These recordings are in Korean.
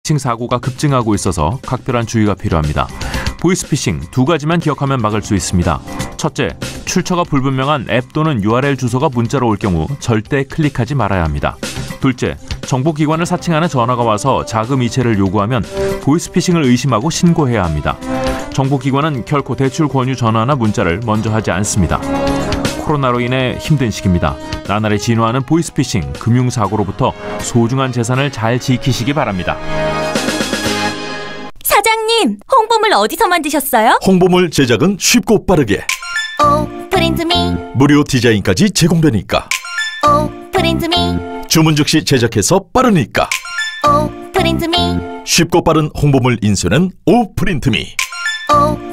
피싱 사고가 급증하고 있어서 각별한 주의가 필요합니다. 보이스피싱 두 가지만 기억하면 막을 수 있습니다. 첫째, 출처가 불분명한 앱 또는 URL 주소가 문자로 올 경우 절대 클릭하지 말아야 합니다. 둘째, 정보기관을 사칭하는 전화가 와서 자금 이체를 요구하면 보이스피싱을 의심하고 신고해야 합니다. 정보기관은 결코 대출 권유 전화나 문자를 먼저 하지 않습니다. 코로나로 인해 힘든 시기입니다. 나날이 진화하는 보이스피싱, 금융사고로부터 소중한 재산을 잘 지키시기 바랍니다. 사장님, 홍보물 어디서 만드셨어요? 홍보물 제작은 쉽고 빠르게. 프린트미. 무료 디자인까지 제공되니까. 프린트미. 주문 즉시 제작해서 빠르니까. 프린트미. 쉽고 빠른 홍보물 인쇄는 오프린트미.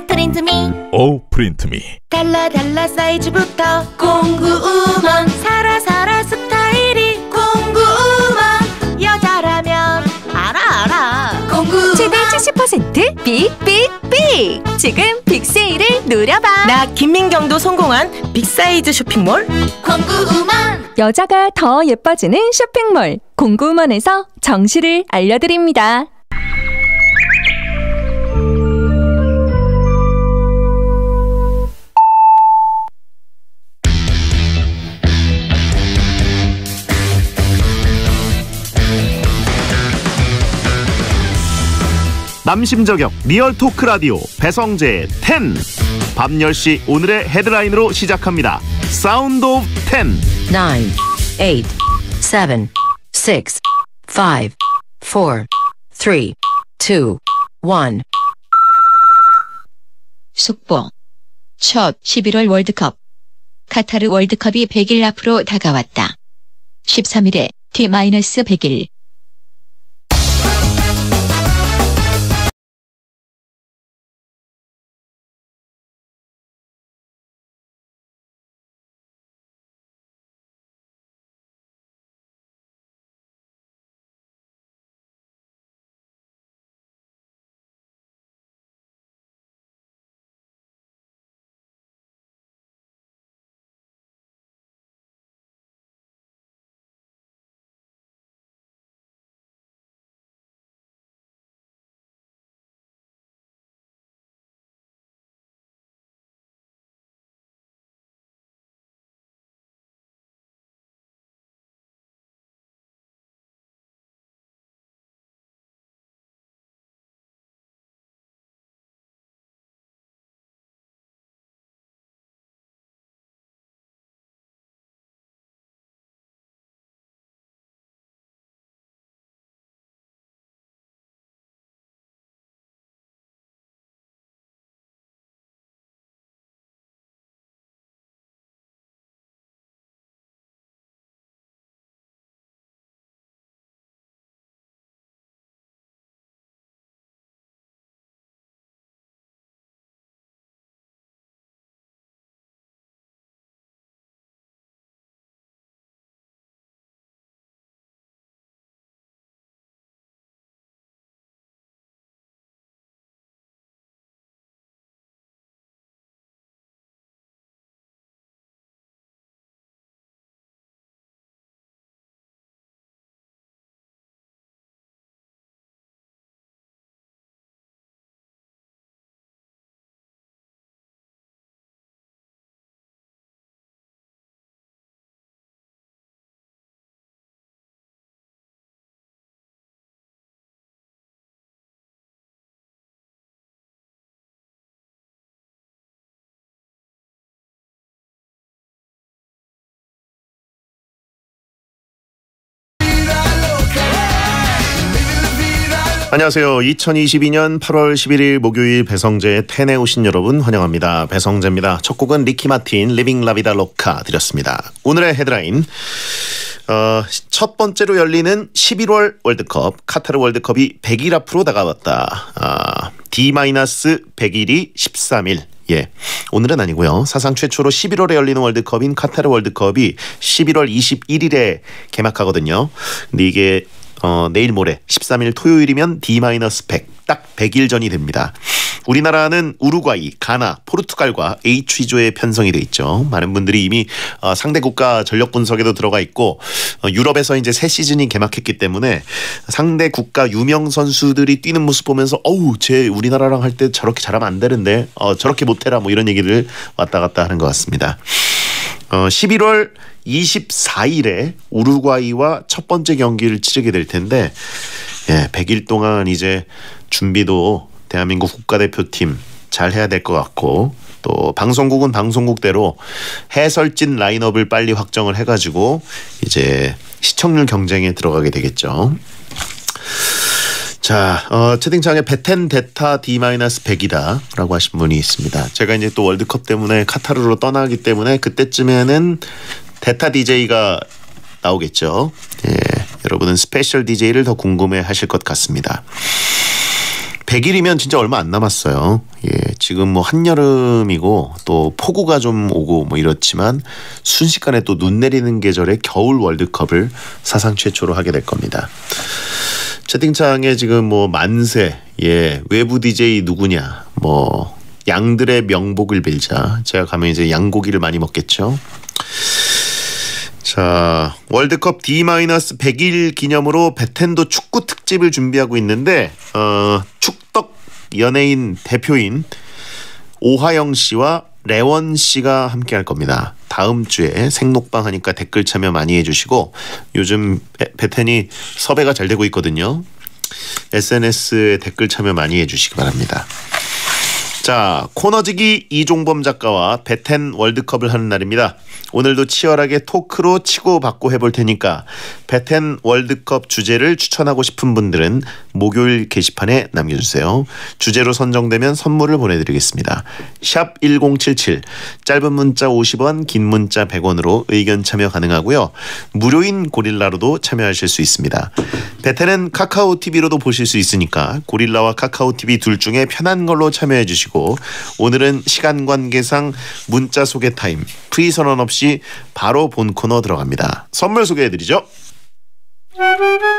프린트미. 오프린트미. 달라 사이즈부터 궁금한 살아 스타일이 궁금한 여자라면 알아 최대 70% 빅! 지금 빅세일을 누려봐. 나 김민경도 성공한 빅사이즈 쇼핑몰 궁금한 여자가 더 예뻐지는 쇼핑몰 공구먼에서 정시를 알려드립니다. 남심저격 리얼토크 라디오 배성재의 10. 밤 10시 오늘의 헤드라인으로 시작합니다. 사운드 오브 10. 9, 8, 7, 6, 5, 4, 3, 2, 1. 속보. 첫 11월 월드컵. 카타르 월드컵이 100일 앞으로 다가왔다. 13일에 T-100일. 안녕하세요. 2022년 8월 11일 목요일 배성재의 10에 오신 여러분 환영합니다. 배성재입니다. 첫 곡은 리키 마틴 리빙 라비다 로카 드렸습니다. 오늘의 헤드라인, 첫 번째로 열리는 11월 월드컵, 카타르 월드컵이 100일 앞으로 다가왔다. D-100일이 13일. 예, 오늘은 아니고요. 사상 최초로 11월에 열리는 월드컵인 카타르 월드컵이 11월 21일에 개막하거든요. 근데 이게 내일 모레 13일 토요일이면 D-100, 딱 100일 전이 됩니다. 우리나라는 우루과이, 가나, 포르투갈과 H위조에 편성이 돼 있죠. 많은 분들이 이미 상대 국가 전력 분석에도 들어가 있고 유럽에서 이제 새 시즌이 개막했기 때문에 상대 국가 유명 선수들이 뛰는 모습 보면서 쟤 우리나라랑 할 때 저렇게 잘하면 안 되는데 저렇게 못해라 뭐 이런 얘기를 왔다 갔다 하는 것 같습니다. 11월 24일에 우루과이와 첫 번째 경기를 치르게 될 텐데 100일 동안 이제 준비도 대한민국 국가대표팀 잘 해야 될 것 같고 또 방송국은 방송국대로 해설진 라인업을 빨리 확정을 해가지고 이제 시청률 경쟁에 들어가게 되겠죠. 자, 채팅창에 베텐 데타 D-100이다 라고 하신 분이 있습니다. 제가 이제 또 월드컵 때문에 카타르로 떠나기 때문에 그때쯤에는 데타 DJ가 나오겠죠. 여러분은 스페셜 DJ를 더 궁금해 하실 것 같습니다. 100일이면 진짜 얼마 안 남았어요. 지금 뭐 한여름이고 또 폭우가 좀 오고 뭐 이렇지만 순식간에 또 눈 내리는 계절에 겨울 월드컵을 사상 최초로 하게 될 겁니다. 채팅창에 지금 뭐 만세, 외부 DJ 누구냐, 뭐 양들의 명복을 빌자. 제가 가면 이제 양고기를 많이 먹겠죠. 자, 월드컵 D-100일 기념으로 베텐도 축구 특집을 준비하고 있는데 축덕 연예인 대표인 오하영 씨와 레원 씨가 함께 할 겁니다. 다음 주에 생록방 하니까 댓글 참여 많이 해주시고 요즘 베텐이 섭외가 잘 되고 있거든요. SNS에 댓글 참여 많이 해주시기 바랍니다. 자, 코너지기 이종범 작가와 베텐 월드컵을 하는 날입니다. 오늘도 치열하게 토크로 치고받고 해볼 테니까 베텐 월드컵 주제를 추천하고 싶은 분들은 목요일 게시판에 남겨주세요. 주제로 선정되면 선물을 보내드리겠습니다. 샵 1077, 짧은 문자 50원, 긴 문자 100원으로 의견 참여 가능하고요. 무료인 고릴라로도 참여하실 수 있습니다. 베텐은 카카오TV로도 보실 수 있으니까 고릴라와 카카오TV 둘 중에 편한 걸로 참여해 주시고 오늘은 시간 관계상 문자 소개 타임, 프리 선언 없이 바로 본 코너 들어갑니다. 선물 소개해드리죠.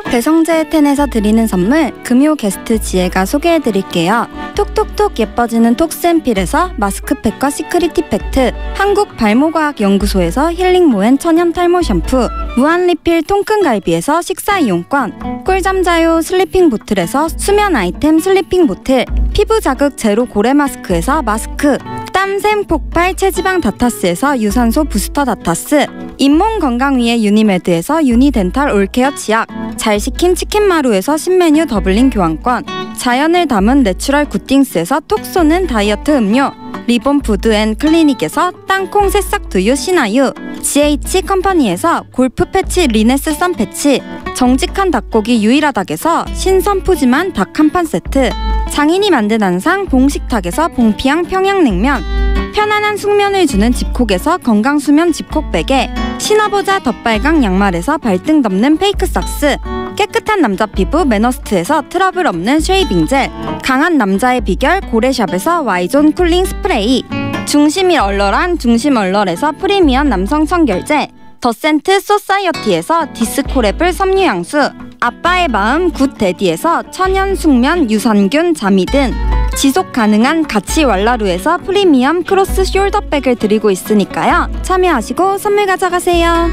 배성재 텐에서 드리는 선물 금요 게스트 지혜가 소개해드릴게요. 톡톡톡 예뻐지는 톡스앤필에서 마스크팩과 시크릿 팩트, 한국 발모과학연구소에서 힐링모엔 천연 탈모 샴푸, 무한리필 통큰갈비에서 식사 이용권, 꿀잠 자요 슬리핑 보틀에서 수면 아이템 슬리핑 보틀, 피부 자극 제로 고래 마스크에서 마스크, 땀샘 폭발 체지방 다타스에서 유산소 부스터 다타스, 잇몸 건강 위해 유니메드에서 유니덴탈 올케어 치약, 잘 식힌 치킨마루에서 신메뉴 더블링 교환권, 자연을 담은 내추럴 굿띵스에서 톡 쏘는 다이어트 음료, 리본 푸드 앤 클리닉에서 땅콩 새싹 두유 신화유, GH 컴퍼니에서 골프 패치 리네스 선 패치, 정직한 닭고기 유일하닭에서 신선 푸짐한 닭 한 판 세트, 장인이 만든 한상 봉식탁에서 봉피향 평양냉면, 편안한 숙면을 주는 집콕에서 건강수면 집콕베개, 신어보자 덧발강 양말에서 발등 덮는 페이크 삭스, 깨끗한 남자 피부 매너스트에서 트러블 없는 쉐이빙 젤, 강한 남자의 비결 고래샵에서 Y존 쿨링 스프레이, 중심이 얼얼한 중심 얼얼에서 프리미엄 남성 청결제, 더센트 소사이어티에서 디스코랩을 섬유향수, 아빠의 마음 굿데디에서 천연 숙면 유산균 자미든, 지속 가능한 가치 왈라루에서 프리미엄 크로스 숄더백을 드리고 있으니까요. 참여하시고 선물 가져가세요.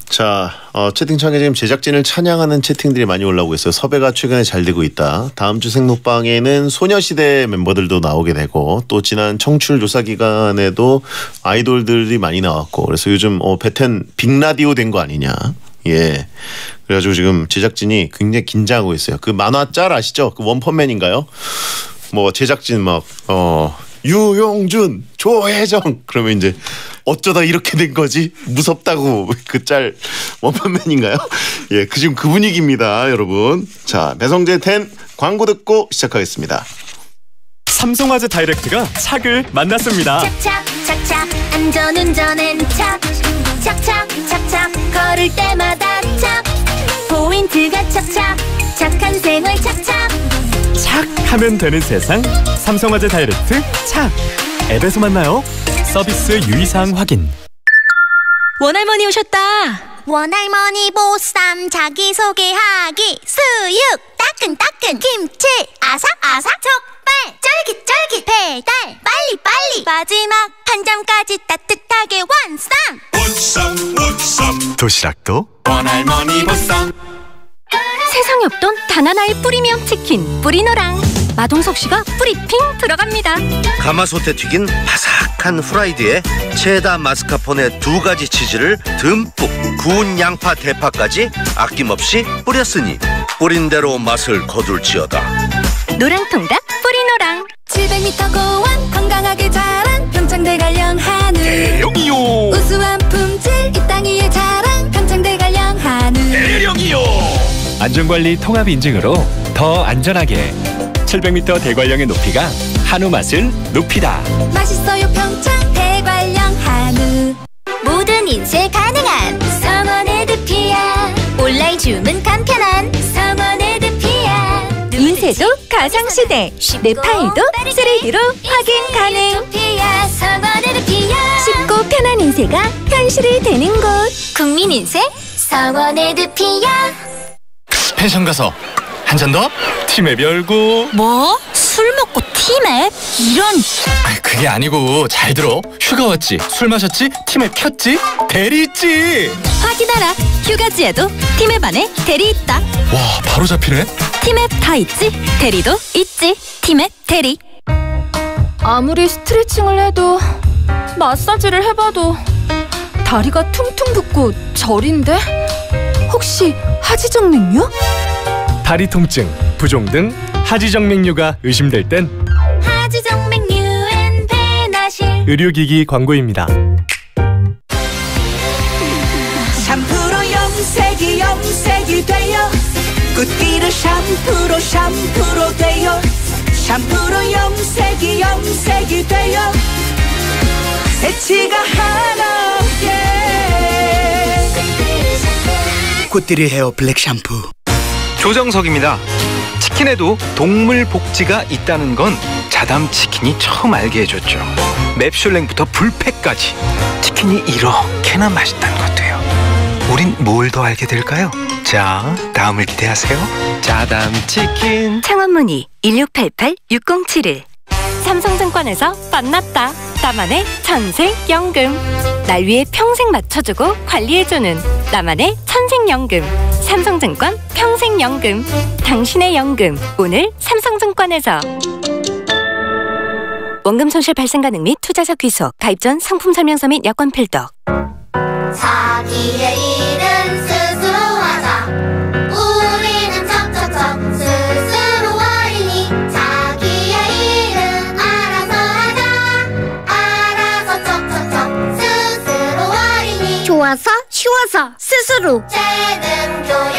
자, 채팅창에 지금 제작진을 찬양하는 채팅들이 많이 올라오고 있어요. 섭외가 최근에 잘 되고 있다. 다음 주 생록방에는 소녀시대 멤버들도 나오게 되고 또 지난 청취율 조사 기간에도 아이돌들이 많이 나왔고 그래서 요즘 베텐 빅라디오 된 거 아니냐. 그래가지고 지금 제작진이 굉장히 긴장하고 있어요. 그 만화 짤 아시죠? 그 원펀맨인가요? 뭐 제작진 막 유용준, 조혜정 그러면 이제 어쩌다 이렇게 된 거지? 무섭다고 그 짤 원펀맨인가요? 지금 그 분위기입니다, 여러분. 자, 배성재 10 광고 듣고 시작하겠습니다. 삼성화재 다이렉트가 착을 만났습니다. 착착 착착 안전운전엔 착 착착 착착 걸을 때마다 착 포인트가 착착 착한 생활 착착 착 하면 되는 세상 삼성화재 다이렉트 착 앱에서 만나요. 서비스 유의사항 확인. 원할머니 오셨다. 원할머니 보쌈 자기소개하기 수육 딱 따끈따끈 김치 아삭아삭 족발 쫄깃쫄깃 배달 빨리빨리 마지막 한 점까지 따뜻하게 완성. 도시락도 원할머니 보쌈. 세상에 없던 단 하나의 뿌리명 치킨 뿌리노랑. 마동석 씨가 뿌리 핑 들어갑니다. 가마솥에 튀긴 바삭한 후라이드에 체다 마스카포네 2가지 치즈를 듬뿍 구운 양파 대파까지 아낌없이 뿌렸으니 뿌린 대로 맛을 거둘지어다. 노랑통닭 뿌리노랑. 700m 고원 건강하게 자란 평창대관령 한우 대령이요. 우수한 품질 이 땅 위에 자랑 평창대관령 한우 대령이요. 안전관리 통합 인증으로 더 안전하게 700m 대관령의 높이가 한우 맛을 높이다. 맛있어요 평창대관령 한우 모든 인쇄 가능한 성원에드피아 온라인 주문 간편한 성원에드피아 인쇄도 가상시대. 내 파일도 3D로 확인 가능. 쉽고 편한 인쇄가 현실이 되는 곳. 국민인쇄 성원에드피아. 펜션 가서 한 잔 더? 팀앱 열고. 뭐? 술 먹고 팀앱? 이런. 그게 아니고 잘 들어. 휴가 왔지? 술 마셨지? 팀앱 켰지? 대리 있지? 확인하라. 휴가지에도 팀앱 안에 대리 있다. 와, 바로 잡히네. 팀앱 다 있지? 대리도 있지. 팀앱 대리. 아무리 스트레칭을 해도 마사지를 해봐도 다리가 퉁퉁 붓고 저린데? 혹시 하지정맥류? 다리 통증, 부종 등 하지정맥류가 의심될 땐 하지정맥류엔 베나실 의료기기 광고입니다. 샴푸로 염색이 돼요. 굿기를 샴푸로 돼요. 샴푸로 염색이 돼요. 새치가 하나 없게 굿디리 헤어 블랙 샴푸. 조정석입니다. 치킨에도 동물 복지가 있다는 건 자담 치킨이 처음 알게 해줬죠. 맵슐랭부터 불패까지 치킨이 이렇게나 맛있다는 것도요. 우린 뭘 더 알게 될까요? 자, 다음을 기대하세요. 자담 치킨. 창원문의 1688-6071. 삼성증권에서 만났다. 나만의 천생연금. 날 위해 평생 맞춰주고 관리해주는 나만의 천생연금. 삼성증권 평생연금. 당신의 연금 오늘 삼성증권에서. 원금 손실 발생 가능 및 투자자 귀속. 가입 전 상품 설명서 및 여권 필독. 자기의 일은 스스로 하자. 우리는 척척척 스스로 하리니 자기의 일은 알아서 하자. 알아서 척척척 스스로 하리니 좋아서 쉬워서 스스로 재능 교육.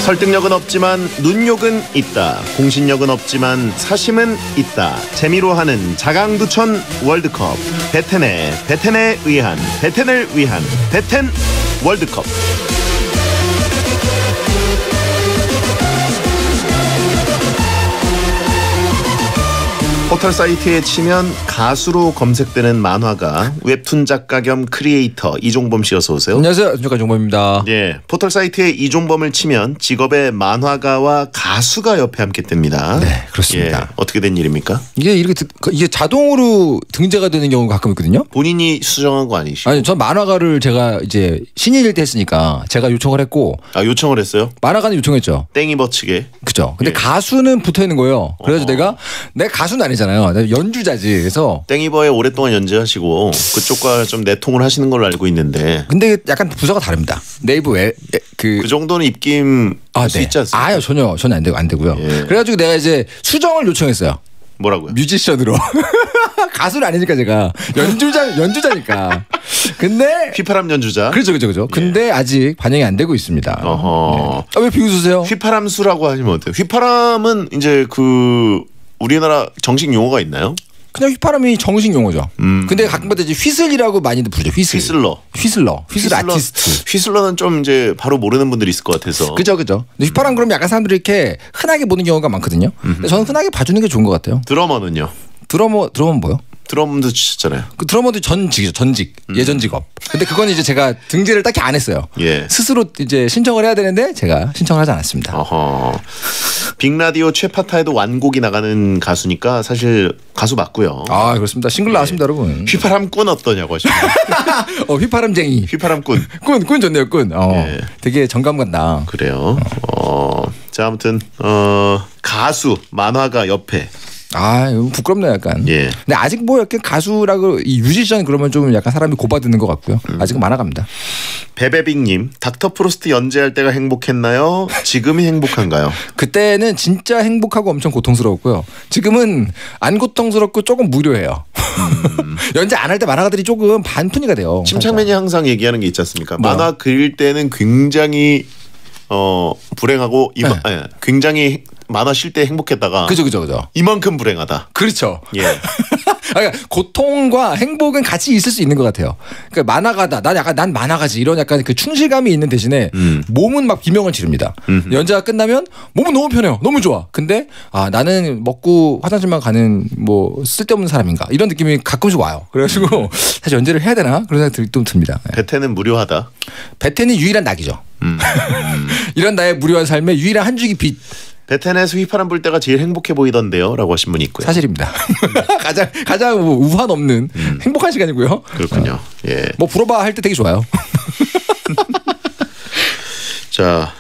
설득력은 없지만 눈욕은 있다. 공신력은 없지만 사심은 있다. 재미로 하는 자강두천 월드컵. 베텐에 의한 베텐을 위한 베텐 월드컵. 포털 사이트에 치면 가수로 검색되는 만화가 웹툰 작가 겸 크리에이터 이종범 씨 어서 오세요. 안녕하세요. 작가 이종범입니다. 예, 포털 사이트에 이종범을 치면 직업의 만화가와 가수가 옆에 함께 뜹니다. 네, 그렇습니다. 예, 어떻게 된 일입니까? 이게 자동으로 등재가 되는 경우가 가끔 있거든요. 본인이 수정한 거 아니시고? 아니, 전 만화가를 제가 이제 신인일 때 했으니까 제가 요청을 했고. 아, 요청을 했어요? 만화가는 요청했죠. 땡이 버치게. 그죠. 근데 가수는 붙어 있는 거예요. 그래서 내가 가수는 아니잖아요. 내가 연주자지. 그래서 땡이버에 오랫동안 연주하시고 그쪽과 좀 내통을 하시는 걸로 알고 있는데. 근데 약간 부서가 다릅니다. 네이버 그 정도는 입김 할 수 있지 않습니까? 아유, 전혀 안 되고요. 예. 그래가지고 내가 이제 수정을 요청했어요. 뭐라고요? 뮤지션으로. 가수는 아니니까 제가 연주자니까. 근데 휘파람 연주자. 그렇죠. 근데 아직 반영이 안 되고 있습니다. 어허. 네. 왜 비웃으세요? 휘파람수라고 하시면 어때요? 휘파람은 이제 그 우리나라 정식 용어가 있나요? 그냥 휘파람이 정식 용어죠. 근데 가끔가다 이제 휘슬이라고 많이들 부르죠. 휘슬러 아티스트. 휘슬러는 좀 이제 바로 모르는 분들이 있을 것 같아서. 그죠. 근데 휘파람 그러면 약간 사람들이 이렇게 흔하게 보는 경우가 많거든요. 근데 저는 흔하게 봐주는 게 좋은 것 같아요. 드러머는요? 드러머 뭐요? 드럼도 치셨잖아요. 그 드러머도 전직이죠. 전직. 예전 직업. 근데 그건 이제 제가 등재를 딱히 안 했어요. 예. 스스로 이제 신청을 해야 되는데 제가 신청을 하지 않았습니다. 어허. 빅라디오 최파타에도 완곡이 나가는 가수니까 사실 가수 맞고요. 아 그렇습니다. 싱글 나왔습니다, 여러분. 휘파람꾼 어떠냐고 하시면. 휘파람쟁이. 휘파람꾼. 꾼 좋네요, 꾼. 예. 되게 정감 간다. 그래요. 자 아무튼 가수, 만화가 옆에. 아, 부끄럽네요, 약간. 예. 근데 아직 뭐 약간 가수라고 이 뮤지션 그러면 좀 약간 사람이 고받는 것 같고요. 아직은 만화갑니다. 베베빅님, 닥터 프로스트 연재할 때가 행복했나요? 지금이 행복한가요? 그때는 진짜 행복하고 엄청 고통스러웠고요. 지금은 안 고통스럽고 조금 무료해요. 연재 안 할 때 만화가들이 조금 반푼이가 돼요. 침착맨이 항상 얘기하는 게 있지 않습니까? 만화 그릴 때는 굉장히 불행하고 굉장히 만화 실 때 행복했다가 그죠. 이만큼 불행하다. 그렇죠. 예. 그러니까 고통과 행복은 같이 있을 수 있는 것 같아요. 그러니까 만화가다. 난 만화가지. 이런 약간 그 충실감이 있는 대신에 몸은 막 비명을 지릅니다. 연재가 끝나면 몸은 너무 편해요. 너무 좋아. 근데 나는 먹고 화장실만 가는 뭐 쓸데없는 사람인가 이런 느낌이 가끔씩 와요. 그래가지고 사실 연재를 해야 되나 그런 생각이 좀 듭니다. 베테는 무료하다. 베테는 유일한 낙이죠. 이런 나의 무료한 삶의 유일한 한 줄기 빛. 베텐에서 휘파람 불 때가 제일 행복해 보이던데요 라고 하신 분이 있고요. 사실입니다. 가장 우한 없는 행복한 시간이고요. 그렇군요. 예. 뭐 불어봐 할 때 되게 좋아요. 자,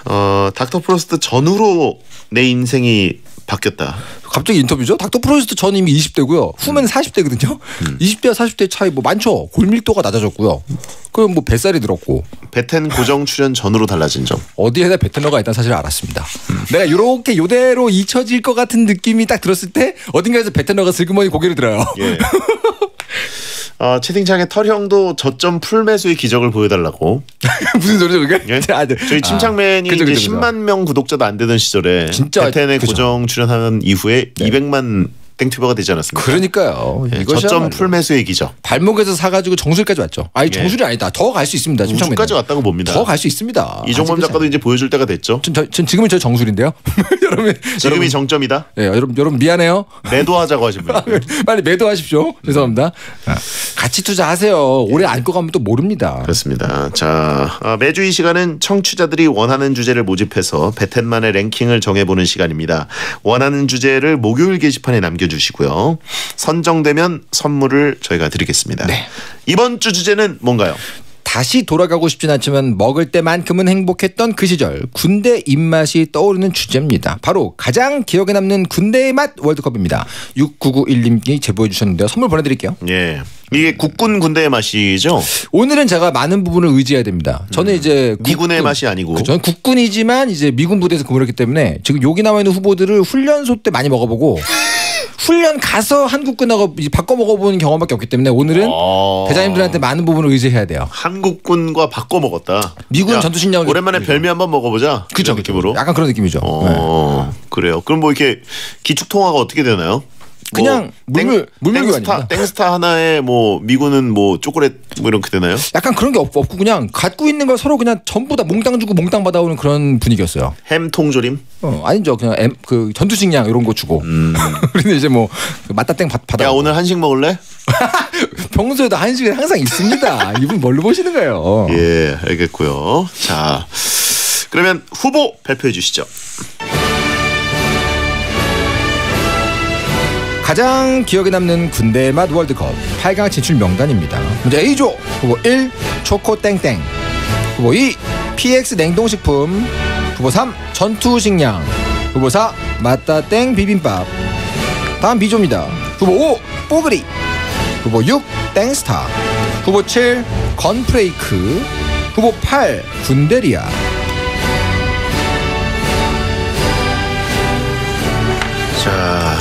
닥터 프로스트 전후로 내 인생이 바뀌었다. 갑자기 인터뷰죠? 닥터 프로스트 전 이미 20대고요. 후면 40대거든요. 20대와 40대 차이 뭐 많죠. 골밀도가 낮아졌고요. 그럼 뭐 뱃살이 늘었고. 베텐 고정 출연 전후로 달라진 점. 어디에다 베텐러가 있다는 사실을 알았습니다. 내가 이렇게 요대로 잊혀질 것 같은 느낌이 딱 들었을 때 어딘가에서 베텐러가 슬그머니 고개를 들어요. 예. 채팅창에 털형도 저점 풀매수의 기적을 보여달라고. 무슨 소리죠 그게? 예? 저희 침착맨이 이제 10만 명 구독자도 안 되던 시절에 진짜 베텐에 고정 출연하는 이후에 200만 땡튜버가 되지 않았습니까? 그러니까요. 예, 저점 풀매수의 기적. 발목에서 사가지고 정수리까지 왔죠. 아니 정수리 아니다. 더 갈 수 있습니다. 우주까지 왔다고 봅니다. 더 갈 수 있습니다. 이종범 작가도 이제 보여줄 때가 됐죠. 전 지금은 저 정수리인데요. 지금이 정점이다. 네, 여러분 미안해요. 매도하자고 하신 분. 빨리 매도하십시오. 죄송합니다. 같이 투자하세요. 오래 안고 가면 또 모릅니다. 그렇습니다. 자, 매주 이 시간은 청취자들이 원하는 주제를 모집해서 베텐만의 랭킹을 정해보는 시간입니다. 원하는 주제를 목요일 게시판에 남겨주시고요. 선정되면 선물을 저희가 드리겠습니다. 네. 이번 주 주제는 뭔가요? 다시 돌아가고 싶진 않지만 먹을 때만큼은 행복했던 그 시절 군대 입맛이 떠오르는 주제입니다. 바로 가장 기억에 남는 군대의 맛 월드컵입니다. 6991님이 제보해 주셨는데요. 선물 보내드릴게요. 예, 이게 국군 군대의 맛이죠? 오늘은 제가 많은 부분을 의지해야 됩니다. 저는 이제 미군의 맛이 아니고 저는 국군이지만 이제 미군 부대에서 근무했기 때문에 지금 여기 나와 있는 후보들을 훈련소 때 많이 먹어보고 훈련 가서 한국 끝나고 이제 바꿔 먹어보는 경험밖에 없기 때문에 오늘은 대장님들한테 많은 부분을 의지해야 돼요. 한국군과 바꿔 먹었다. 미군 전투식량을 오랜만에 별미 한번 먹어보자. 그렇죠. 느낌으로. 약간 그런 느낌이죠. 그래요. 그럼 뭐 이렇게 기축통화가 어떻게 되나요? 그냥 물물교환입니다. 땡스타 하나에 뭐 미군은 뭐 초콜릿 뭐 이렇게 되나요? 약간 그런 게 없고 그냥 갖고 있는 걸 서로 그냥 전부 다 몽땅 주고 몽땅 받아오는 그런 분위기였어요. 햄 통조림? 아니죠. 그냥 그 전투식량 이런 거 주고. 그런데 이제 뭐 맞다땡 받아. 야 오늘 한식 먹을래? 평소에도 한식은 항상 있습니다. 이분 뭘로 보시는 거예요? 예, 알겠고요. 자, 그러면 후보 발표해 주시죠. 가장 기억에 남는 군대의 맛 월드컵 8강 진출 명단입니다. 먼저 A조 후보 1 초코 땡땡, 후보 2 PX 냉동식품, 후보 3 전투식량, 후보 4 맛다땡 비빔밥. 다음 B조입니다. 후보 5 뽀글이, 후보 6 땡스타, 후보 7 건프레이크, 후보 8 군대리아. 자,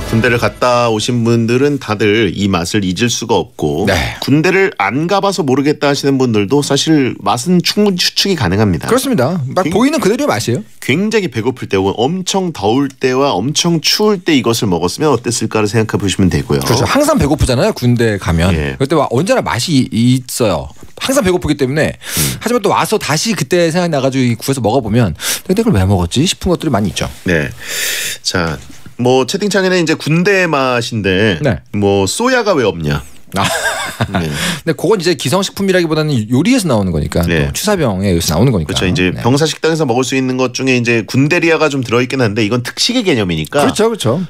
군대를 갔다 오신 분들은 다들 이 맛을 잊을 수가 없고 군대를 안 가봐서 모르겠다 하시는 분들도 사실 맛은 충분히 추측이 가능합니다. 그렇습니다. 막 보이는 그대로의 맛이에요. 굉장히 배고플 때 혹은 엄청 더울 때와 엄청 추울 때 이것을 먹었으면 어땠을까를 생각해 보시면 되고요. 그렇죠. 항상 배고프잖아요. 군대 가면. 그때 언제나 맛이 있어요. 항상 배고프기 때문에. 하지만 또 와서 다시 그때 생각나가지고 구해서 먹어보면 내가 이걸 왜 먹었지 싶은 것들이 많이 있죠. 네. 자, 뭐 채팅창에는 이제 군대 맛인데 뭐 쏘야가 왜 없냐. 네. 근데 그건 이제 기성식품이라기보다는 요리에서 나오는 거니까 또 취사병에서 나오는 거니까. 그렇죠. 이제 병사 식당에서 먹을 수 있는 것 중에 이제 군대리아가 좀 들어있긴 한데 이건 특식의 개념이니까. 그렇죠.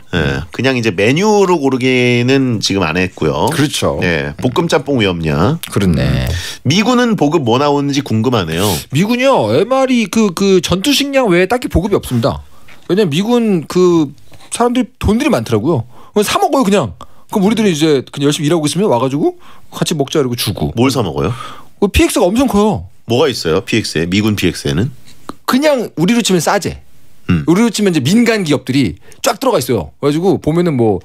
그냥 이제 메뉴로 고르기는 지금 안 했고요. 그렇죠. 볶음 짬뽕 왜 없냐. 그렇네. 미군은 보급 뭐 나오는지 궁금하네요. 미군이요. MR이 그 전투 식량 외에 딱히 보급이 없습니다. 왜냐면 미군 그 사람들이 돈들이 많더라고요. 사 먹어요 그냥. 그럼 우리들이 이제 그냥 열심히 일하고 있으면 와가지고 같이 먹자 이러고 주고. 뭘 사 먹어요? PX가 엄청 커요. 뭐가 있어요? PX에 미군 PX에는? 그냥 우리로 치면 싸제. 우리로 치면 이제 민간 기업들이 쫙 들어가 있어요. 그래가지고 보면은 뭐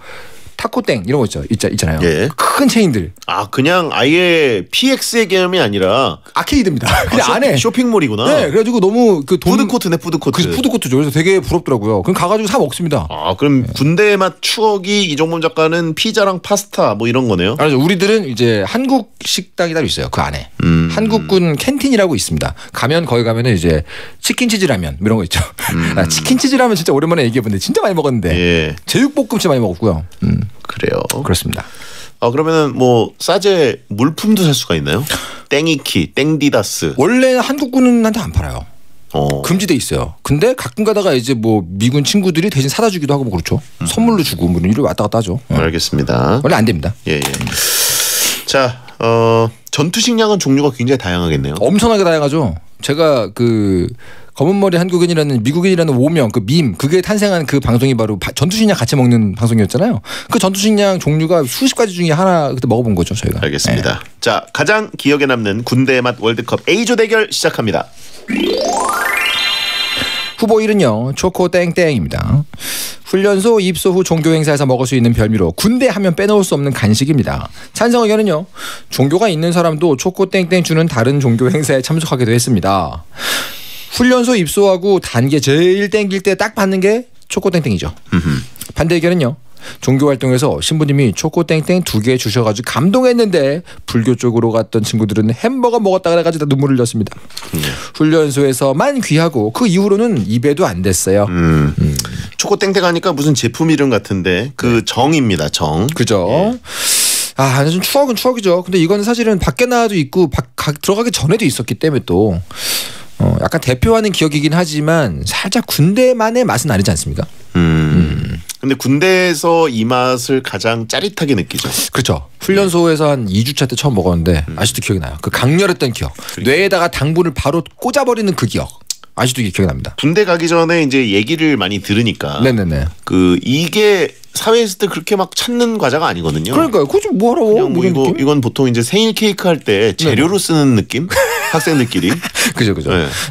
타코땡 이런 거 있잖아요. 큰 체인들. 아 그냥 아예 PX의 개념이 아니라 아케이드입니다. 그냥 안에 쇼핑몰이구나. 네, 그래가지고 너무 그 푸드코트네 푸드코트. 푸드코트죠. 그래서 되게 부럽더라고요. 그럼 가가지고 사 먹습니다. 아 그럼 군대 맛 추억이 이종범 작가는 피자랑 파스타 뭐 이런 거네요. 아니죠. 우리들은 이제 한국 식당이 따로 있어요. 그 안에 한국군 캔틴이라고 있습니다. 가면 거기 가면은 이제 치킨 치즈 라면 이런 거 있죠. 치킨 치즈 라면 진짜 오랜만에 얘기해봤는데 진짜 많이 먹었는데 제육볶음 진짜 많이 먹었고요. 그래요. 그렇습니다. 그러면은 뭐 싸제 물품도 살 수가 있나요? 땡이키, 땡디다스. 원래 한국군한테 안 팔아요. 금지돼 있어요. 근데 가끔 가다가 이제 뭐 미군 친구들이 대신 사다 주기도 하고 뭐 그렇죠. 선물로 주고 뭐 이런 왔다 갔다 하죠. 알겠습니다. 원래 안 됩니다. 자, 전투 식량은 종류가 굉장히 다양하겠네요. 엄청나게 다양하죠. 제가 그 검은머리 한국인이라는 미국인이라는 오명 그 밈 그게 탄생한 그 방송이 바로 전투식량 같이 먹는 방송이었잖아요. 그 전투식량 종류가 수십 가지 중에 하나 그때 먹어본 거죠 저희가. 알겠습니다. 자 가장 기억에 남는 군대의 맛 월드컵 A조 대결 시작합니다. 후보 1은요 초코 땡땡입니다. 훈련소 입소 후 종교 행사에서 먹을 수 있는 별미로 군대 하면 빼놓을 수 없는 간식입니다. 찬성 의견은요 종교가 있는 사람도 초코 땡땡 주는 다른 종교 행사에 참석하기도 했습니다. 훈련소 입소하고 단계 제일 땡길 때 딱 받는 게 초코땡땡이죠. 반대 의견은요. 종교활동에서 신부님이 초코땡땡 2개 주셔가지고 감동했는데 불교 쪽으로 갔던 친구들은 햄버거 먹었다 그래가지고 다 눈물을 흘렸습니다. 훈련소에서만 귀하고 그 이후로는 입에도 안 됐어요. 초코땡땡 하니까 무슨 제품 이름 같은데 그 정입니다. 정. 그죠. 좀 추억은 추억이죠. 근데 이건 사실은 밖에 나와도 있고 들어가기 전에도 있었기 때문에 또 약간 대표하는 기억이긴 하지만 살짝 군대만의 맛은 아니지 않습니까? 근데 군대에서 이 맛을 가장 짜릿하게 느끼죠. 그렇죠. 훈련소에서 한 2주차 때 처음 먹었는데 아직도 기억이 나요. 그 강렬했던 기억. 뇌에다가 당분을 바로 꽂아버리는 그 기억. 아직도 기억이 납니다. 군대 가기 전에 이제 얘기를 많이 들으니까. 네네네. 이게 사회에 있을 때 그렇게 막 찾는 과자가 아니거든요. 그러니까요. 그거 좀 뭐하러? 그냥 뭐 이건 보통 이제 생일 케이크 할 때 재료로 쓰는 느낌? 학생들끼리. 그죠.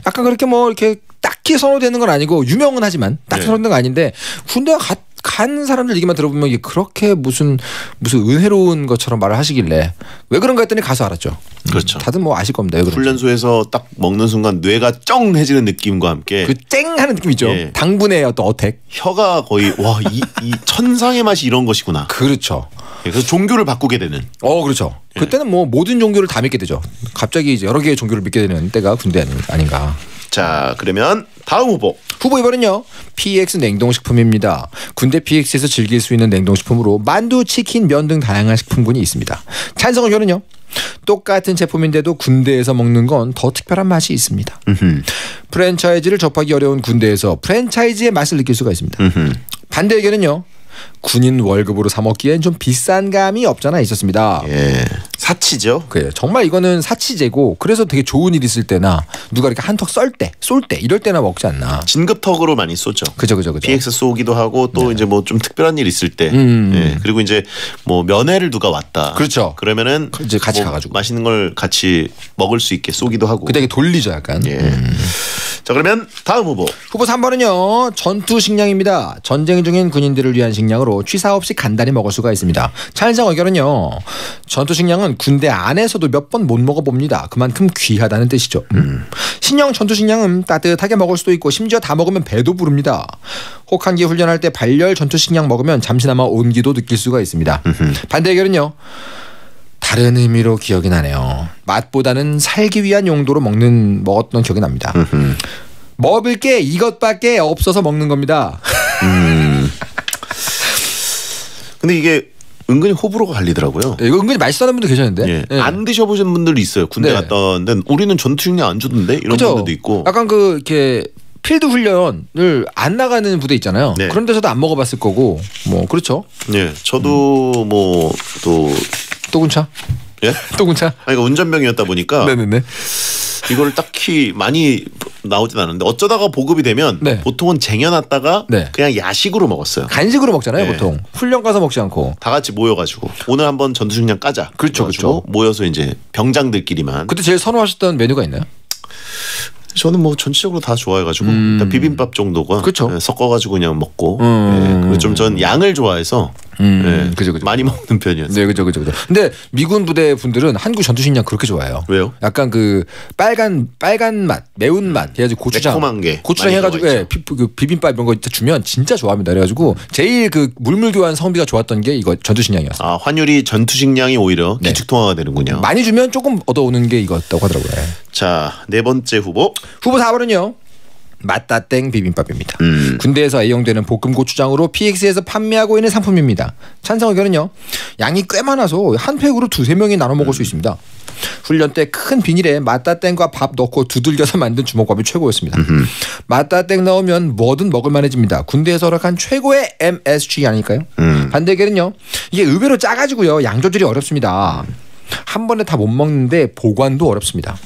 약간 그렇게 뭐 이렇게 딱히 선호되는 건 아니고 유명은 하지만 딱히 선호되는 건 아닌데 군대 간 사람들 얘기만 들어보면 이게 그렇게 무슨 은혜로운 것처럼 말을 하시길래 왜 그런가 했더니 가서 알았죠. 그렇죠. 다들 뭐 아실 겁니다. 훈련소에서 딱 먹는 순간 뇌가 쩡해지는 느낌과 함께 그 쨍하는 느낌 있죠. 당분의 어떤 어택. 혀가 거의 이 천상의 맛이 이런 것이구나. 그렇죠. 그래서 종교를 바꾸게 되는. 그렇죠. 그때는 뭐 모든 종교를 다 믿게 되죠. 갑자기 이제 여러 개의 종교를 믿게 되는 때가 군대 아닌가. 자, 그러면 다음 후보 2번은요. PX 냉동식품입니다. 군대 PX에서 즐길 수 있는 냉동식품으로 만두, 치킨, 면 등 다양한 식품군이 있습니다. 찬성 의견은요. 똑같은 제품인데도 군대에서 먹는 건 더 특별한 맛이 있습니다. 프랜차이즈를 접하기 어려운 군대에서 프랜차이즈의 맛을 느낄 수가 있습니다. 반대 의견은요. 군인 월급으로 사 먹기엔 좀 비싼 감이 없잖아 있었습니다. 사치죠. 그래요. 정말 이거는 사치제고 그래서 되게 좋은 일 있을 때나 누가 이렇게 한턱 쏠 때 이럴 때나 먹지 않나. 진급턱으로 많이 쏘죠. 그죠. PX 쏘기도 하고 또 이제 뭐 좀 특별한 일 있을 때. 그리고 이제 뭐 면회를 누가 왔다. 그렇죠. 그러면은 이제 같이 가가지고 맛있는 걸 같이 먹을 수 있게 쏘기도 하고. 그때 돌리죠 약간. 자 그러면 다음 후보 3번은요. 전투 식량입니다. 전쟁 중인 군인들을 위한 식량으로 취사 없이 간단히 먹을 수가 있습니다. 찬성 의견은요. 전투 식량은 군대 안에서도 몇 번 못 먹어봅니다. 그만큼 귀하다는 뜻이죠. 신형 전투 식량은 따뜻하게 먹을 수도 있고 심지어 다 먹으면 배도 부릅니다. 혹한기 훈련할 때 발열 전투 식량 먹으면 잠시나마 온기도 느낄 수가 있습니다. 반대 의견은요. 다른 의미로 기억이 나네요. 맛보다는 살기 위한 용도로 먹었던 기억이 납니다. 먹을 게 이것밖에 없어서 먹는 겁니다. 근데 이게 은근히 호불호가 갈리더라고요. 이거 은근히 맛있어하는 분도 계셨는데. 예. 예. 안 드셔보신 분들도 있어요. 군대 네. 갔다 왔는데 우리는 전투식량 안 주던데 이런 그쵸? 분들도 있고. 약간 그 이렇게 필드 훈련을 안 나가는 부대 있잖아요. 네. 그런 데서도 안 먹어봤을 거고 뭐 그렇죠. 예, 저도 뭐 또 군차? 예? 또 군차? 아니, 그러니까 운전병이었다 보니까 네네네. 이걸 딱히 많이 나오진 않았는데 어쩌다가 보급이 되면 네. 보통은 쟁여놨다가 네. 그냥 야식으로 먹었어요. 간식으로 먹잖아요, 네. 보통. 훈련 가서 먹지 않고. 다 같이 모여가지고 오늘 한번 전투식량 까자. 그렇죠, 그래가지고 그렇죠. 모여서 이제 병장들끼리만. 그때 제일 선호하셨던 메뉴가 있나요? 저는 뭐 전체적으로 다 좋아해가지고 일단 비빔밥 정도가 그쵸. 예, 섞어가지고 그냥 먹고 예, 그리고 좀 전 양을 좋아해서 예, 그죠. 많이 먹는 편이었어요. 네, 그죠. 근데 미군 부대 분들은 한국 전투식량 그렇게 좋아해요. 왜요? 약간 그 빨간 맛, 매운 맛 해가지고 고추장, 매콤한 게 고추장 많이 해가지고 예, 그 비빔밥 이런 거 주면 진짜 좋아합니다. 그래가지고 제일 그 물물 교환 성비가 좋았던 게 이거 전투식량이었어요. 아, 환율이 전투식량이 오히려 네. 기축통화가 되는군요. 많이 주면 조금 얻어오는 게 이거였다고 하더라고요. 예. 자, 네 번째 후보. 후보 4번은요. 맛다땡 비빔밥입니다. 군대에서 애용되는 볶음 고추장으로 PX에서 판매하고 있는 상품입니다. 찬성 의견은요. 양이 꽤 많아서 한 팩으로 2-3명이 나눠 먹을 수 있습니다. 훈련 때 큰 비닐에 맛다땡과 밥 넣고 두들겨서 만든 주먹밥이 최고였습니다. 맛다땡 넣으면 뭐든 먹을만해집니다. 군대에서 허락한 최고의 MSG 아닐까요? 반대 의견은요. 이게 의외로 짜가지고요. 양 조절이 어렵습니다. 한 번에 다 못 먹는데 보관도 어렵습니다.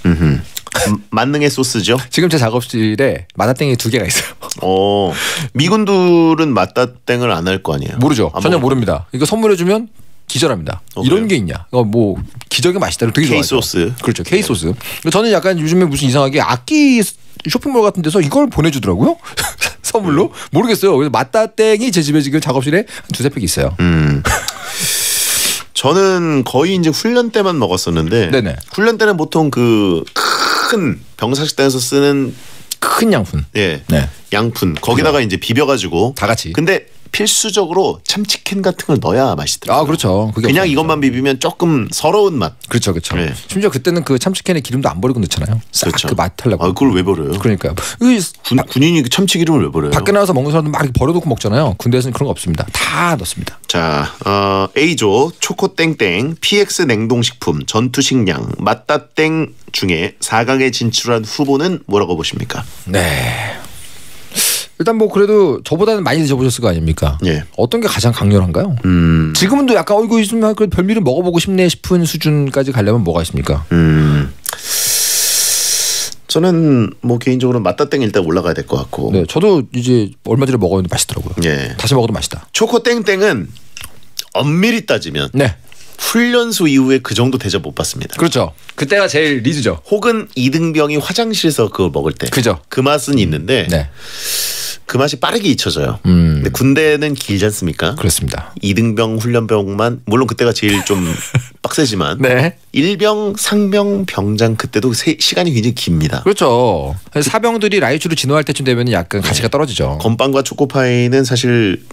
만능의 소스죠. 지금 제 작업실에 맛다땡이 2개가 있어요. 미군들은 맛다땡을 안 할 거 아니에요. 모르죠. 안 전혀 먹어요. 모릅니다. 이거 선물해주면 기절합니다. 이런 게 있냐? 뭐 기적의 맛이다. 되게 좋아하죠. K-소스. 그렇죠. K-소스. 저는 약간 요즘에 무슨 이상하게 악기 쇼핑몰 같은 데서 이걸 보내주더라고요. 선물로. 모르겠어요. 그래서 맛다땡이 제 집에 지금 작업실에 한 2-3팩 있어요. 저는 거의 이제 훈련 때만 먹었었는데 네네. 훈련 때는 보통 그 큰 병사식당에서 쓰는 큰 양푼. 예. 네. 양푼. 거기다가 이제 비벼가지고 다 같이. 근데 필수적으로 참치캔 같은 걸 넣어야 맛있더라고요. 아, 그렇죠. 그게 그냥 없어요. 이것만 비비면 조금 서러운 맛. 그렇죠. 네. 심지어 그때는 그 참치캔에 기름도 안 버리고 넣잖아요. 싹 그렇죠. 그 맛 하려고. 아, 그걸 왜 버려요? 그러니까요. 군인이 참치 기름을 왜 버려요? 밖에 나와서 먹는 사람들 막 이렇게 버려놓고 먹잖아요. 군대에서는 그런 거 없습니다. 다 넣습니다. 자, A조 초코땡땡 PX 냉동식품 전투식량 맛다땡 중에 4강에 진출한 후보는 뭐라고 보십니까? 네. 일단 뭐 그래도 저보다는 많이 드셔보셨을 거 아닙니까? 예. 어떤 게 가장 강렬한가요? 지금은 또 약간 이거 있으면 그 별미를 먹어보고 싶네 싶은 수준까지 가려면 뭐가 있습니까? 저는 뭐 개인적으로 맛다땡 일단 올라가야 될 것 같고. 네, 저도 이제 얼마 전에 먹었는데 맛있더라고요. 예. 다시 먹어도 맛있다. 초코땡땡은 엄밀히 따지면 네. 훈련소 이후에 그 정도 대접 못 받습니다. 그렇죠. 그때가 제일 리즈죠. 혹은 이등병이 화장실에서 그걸 먹을 때. 그죠. 그 맛은 있는데 네. 그 맛이 빠르게 잊혀져요. 근데 군대는 길지 않습니까? 그렇습니다. 이등병, 훈련병만 물론 그때가 제일 좀 빡세지만 네. 일병, 상병, 병장 그때도 시간이 굉장히 깁니다. 그렇죠. 사병들이 라이추로 진화할 때쯤 되면 약간 가치가 떨어지죠. 건빵과 초코파이는 사실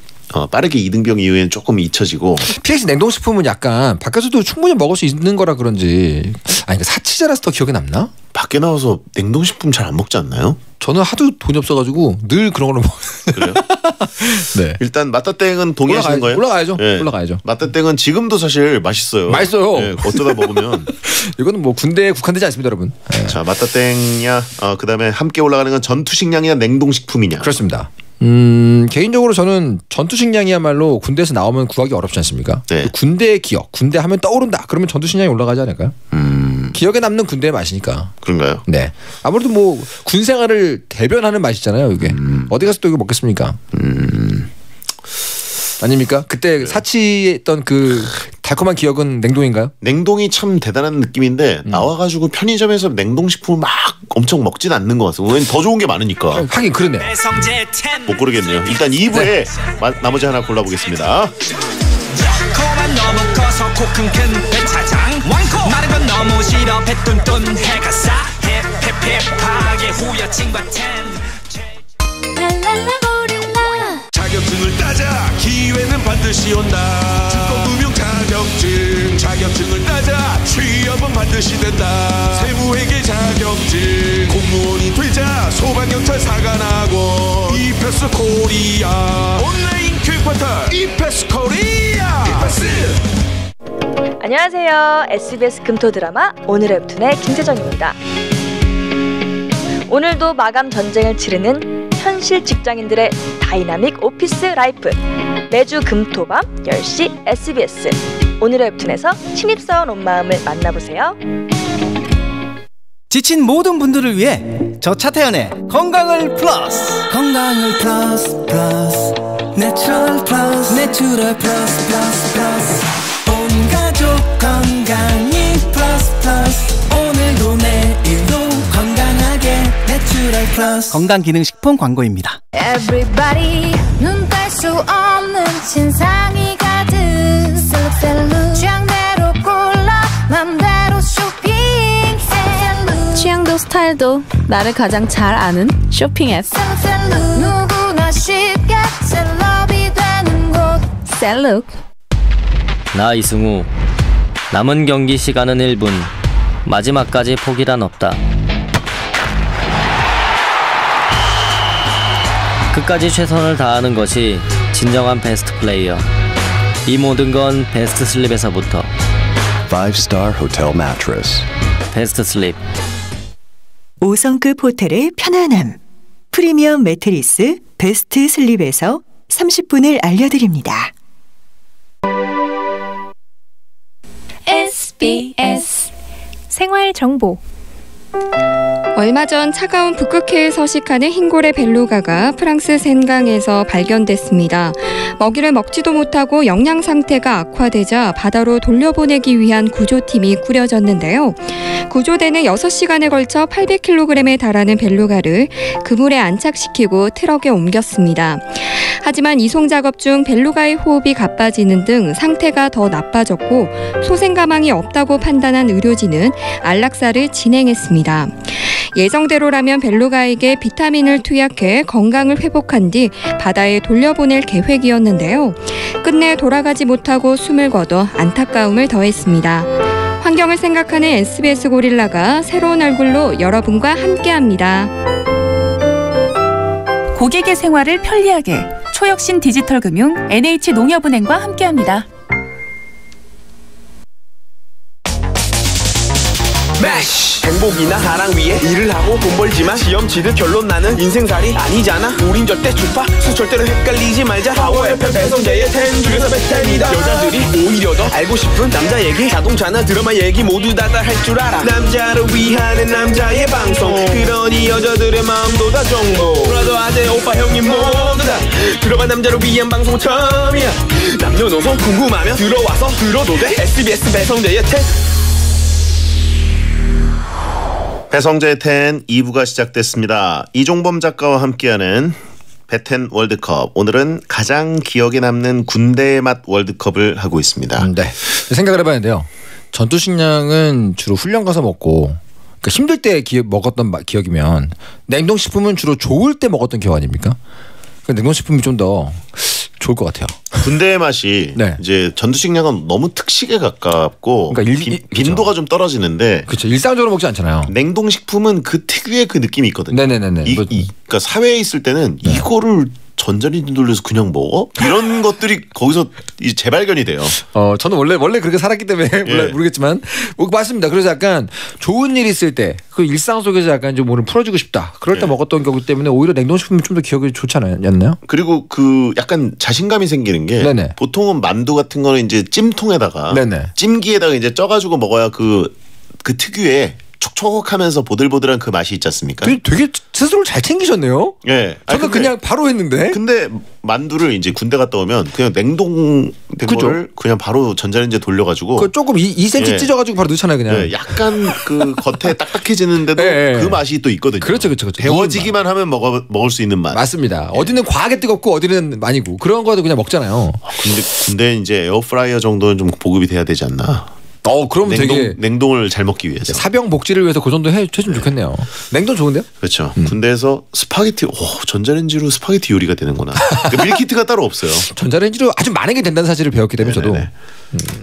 빠르게 이등병 이후에는 조금 잊혀지고. PX 냉동식품은 약간 밖에서도 충분히 먹을 수 있는 거라 그런지 아니 사치자라서 더 기억에 남나? 밖에 나와서 냉동식품 잘 안 먹지 않나요? 저는 하도 돈이 없어가지고 늘 그런 거를 먹어요. 그래요? 네. 일단 맛다땡은 동의하시는 거예요? 올라가야죠. 네. 올라가야죠. 맛다땡은 지금도 사실 맛있어요. 맛있어요. 네, 어쩌다 먹으면. 이거는 뭐 군대에 국한되지 않습니다, 여러분. 네. 자, 맛다땡이야. 그다음에 함께 올라가는 건 전투식량이냐 냉동식품이냐. 그렇습니다. 개인적으로 저는 전투식량이야말로 군대에서 나오면 구하기 어렵지 않습니까? 네. 군대의 기억, 군대 하면 떠오른다. 그러면 전투식량이 올라가지 않을까요? 기억에 남는 군대의 맛이니까. 그런가요? 네. 아무래도 뭐 군생활을 대변하는 맛이잖아요, 이게. 어디 가서 또 이거 먹겠습니까? 아닙니까? 그때 사치했던 그 달콤한 기억은 냉동인가요? 냉동이 참 대단한 느낌인데 나와가지고 편의점에서 냉동식품을 막 엄청 먹진 않는 것 같습니다. 왜냐면 더 좋은 게 많으니까. 하긴 그러네요. 못 고르겠네요. 일단 2부에 나머지 하나 골라보겠습니다. 코만 너무 커서 코큰 큰 배차장 왕코 마른 건 너무 싫어 배 뚠뚠 해가 싸 힙힙힙하게 후여친과 텐 자격증을 따자 기회는 반드시 온다 특공무용 자격증을 따자 취업은 반드시 된다 세무회계 자격증 공무원이 되자 소방경찰 사관학원 이패스 코리아 온라인 교육 포털 이패스 코리아. 안녕하세요. SBS 금토 드라마 오늘의 웹툰의 김세정입니다. 오늘도 마감 전쟁을 치르는 현실 직장인들의 다이나믹 오피스 라이프. 매주 금토밤 10시 SBS 오늘의 웹툰에서 신입사원 온 마음을 만나보세요. 지친 모든 분들을 위해 저 차태현의 건강을 플러스. 건강을 플러스 플러스 내추럴 플러스 내추럴 플러스 플러스 플러스 온 가족 건강이 플러스 플러스 오늘도 내일도 건강하게 내추럴 플러스. 건강기능식품 광고입니다. Everybody 눈 뗄 수 없는 신상이 가득 셀럽 취향대로 골라 맘대로 쇼핑 셀럽 취향도 스타일도 나를 가장 잘 아는 쇼핑 앱 누구나 쉽게 셀럽이 되는 곳 셀럽. 나 이승우. 남은 경기 시간은 1분. 마지막까지 포기란 없다. 끝까지 최선을 다하는 것이 진정한 베스트 플레이어. 이 모든 건 베스트 슬립에서부터. 5-star hotel mattress. 베스트 슬립. 5성급 호텔의 편안함. 프리미엄 매트리스 베스트 슬립에서 30분을 알려드립니다. SBS 생활정보. 얼마 전 차가운 북극해에 서식하는 흰고래 벨루가가 프랑스 센강에서 발견됐습니다. 먹이를 먹지도 못하고 영양 상태가 악화되자 바다로 돌려보내기 위한 구조팀이 꾸려졌는데요. 구조대는 6시간에 걸쳐 800kg에 달하는 벨루가를 그물에 안착시키고 트럭에 옮겼습니다. 하지만 이송 작업 중 벨루가의 호흡이 가빠지는 등 상태가 더 나빠졌고 소생 가망이 없다고 판단한 의료진은 안락사를 진행했습니다. 예정대로라면 벨루가에게 비타민을 투약해 건강을 회복한 뒤 바다에 돌려보낼 계획이었는데요. 끝내 돌아가지 못하고 숨을 거둬 안타까움을 더했습니다. 환경을 생각하는 SBS 고릴라가 새로운 얼굴로 여러분과 함께합니다. 고객의 생활을 편리하게 초혁신 디지털 금융 NH농협은행과 함께합니다. 매시 행복이나 사랑 위해 일을 하고 돈 벌지만 시험 치듯 결론 나는 인생살이 아니잖아. 우린 절대 주파수 절대로 헷갈리지 말자. 파워 FM 배성재의 10 중에서 베텐이다. 여자들이 오히려 더 알고 싶은 남자 얘기, 자동차나 드라마 얘기 모두 다 할 줄 알아. 남자를 위한 남자의 방송, 그러니 여자들의 마음도 다 정보. 브라더 아재 오빠 형님 모두 다 들어봐. 남자를 위한 방송 처음이야. 남녀노소 궁금하면 들어와서 들어도 돼. SBS 배성재의 10. 배성재의 10 2부가 시작됐습니다. 이종범 작가와 함께하는 배텐 월드컵. 오늘은 가장 기억에 남는 군대의 맛 월드컵을 하고 있습니다. 네. 생각을 해봤는데요. 전투식량은 주로 훈련 가서 먹고, 그러니까 힘들 때 먹었던 기억이면 냉동식품은 주로 좋을 때 먹었던 기억 아닙니까? 냉동식품이 좀 더 좋을 것 같아요. 군대의 맛이 이제 전투식량은 너무 특식에 가깝고 그러니까 빈도가 좀 떨어지는데 그렇죠. 일상적으로 먹지 않잖아요. 냉동식품은 그 특유의 그 느낌이 있거든요. 네네네. 그러니까 사회에 있을 때는 이거를 전자레인지 돌려서 그냥 먹어? 이런 것들이 거기서 이제 재발견이 돼요. 저는 원래 그렇게 살았기 때문에 모르겠지만 맞습니다. 그래서 약간 좋은 일 있을 때 그 일상 속에서 약간 좀 오늘 풀어주고 싶다. 그럴 때 먹었던 거기 때문에 오히려 냉동식품이 좀 더 기억이 좋지 않았나요? 그리고 그 약간 자신감이 생기는 게 보통은 만두 같은 거는 이제 찜통에다가 찜기에다가 이제 쪄가지고 먹어야 그 특유의 촉촉하면서 보들보들한 그 맛이 있지 않습니까? 되게 스스로를 잘 챙기셨네요. 예. 저는 그냥 바로 했는데. 근데 만두를 이제 군대 갔다 오면 그냥 냉동된 거를 그냥 바로 전자레인지에 돌려가지고 그 조금 2cm 찢어가지고 바로 넣잖아요, 그냥. 예. 약간 그 겉에 딱딱해지는데도 그 맛이 또 있거든요. 그렇죠. 데워지기만 하면 먹을 수 있는 맛. 맞습니다. 어디는 과하게 뜨겁고 어디는 아니고 그런 거도 그냥 먹잖아요. 근데 이제 에어프라이어 정도는 좀 보급이 돼야 되지 않나. 그럼 되게 냉동을 잘 먹기 위해서 사병 복지를 위해서 그 정도 해주면 좋겠네요. 냉동 좋은데요? 그렇죠. 군대에서 스파게티 전자레인지로 스파게티 요리가 되는구나. 그러니까 밀키트가 따로 없어요. 전자레인지로 아주 많은 게 된다는 사실을 배웠기 때문에 저도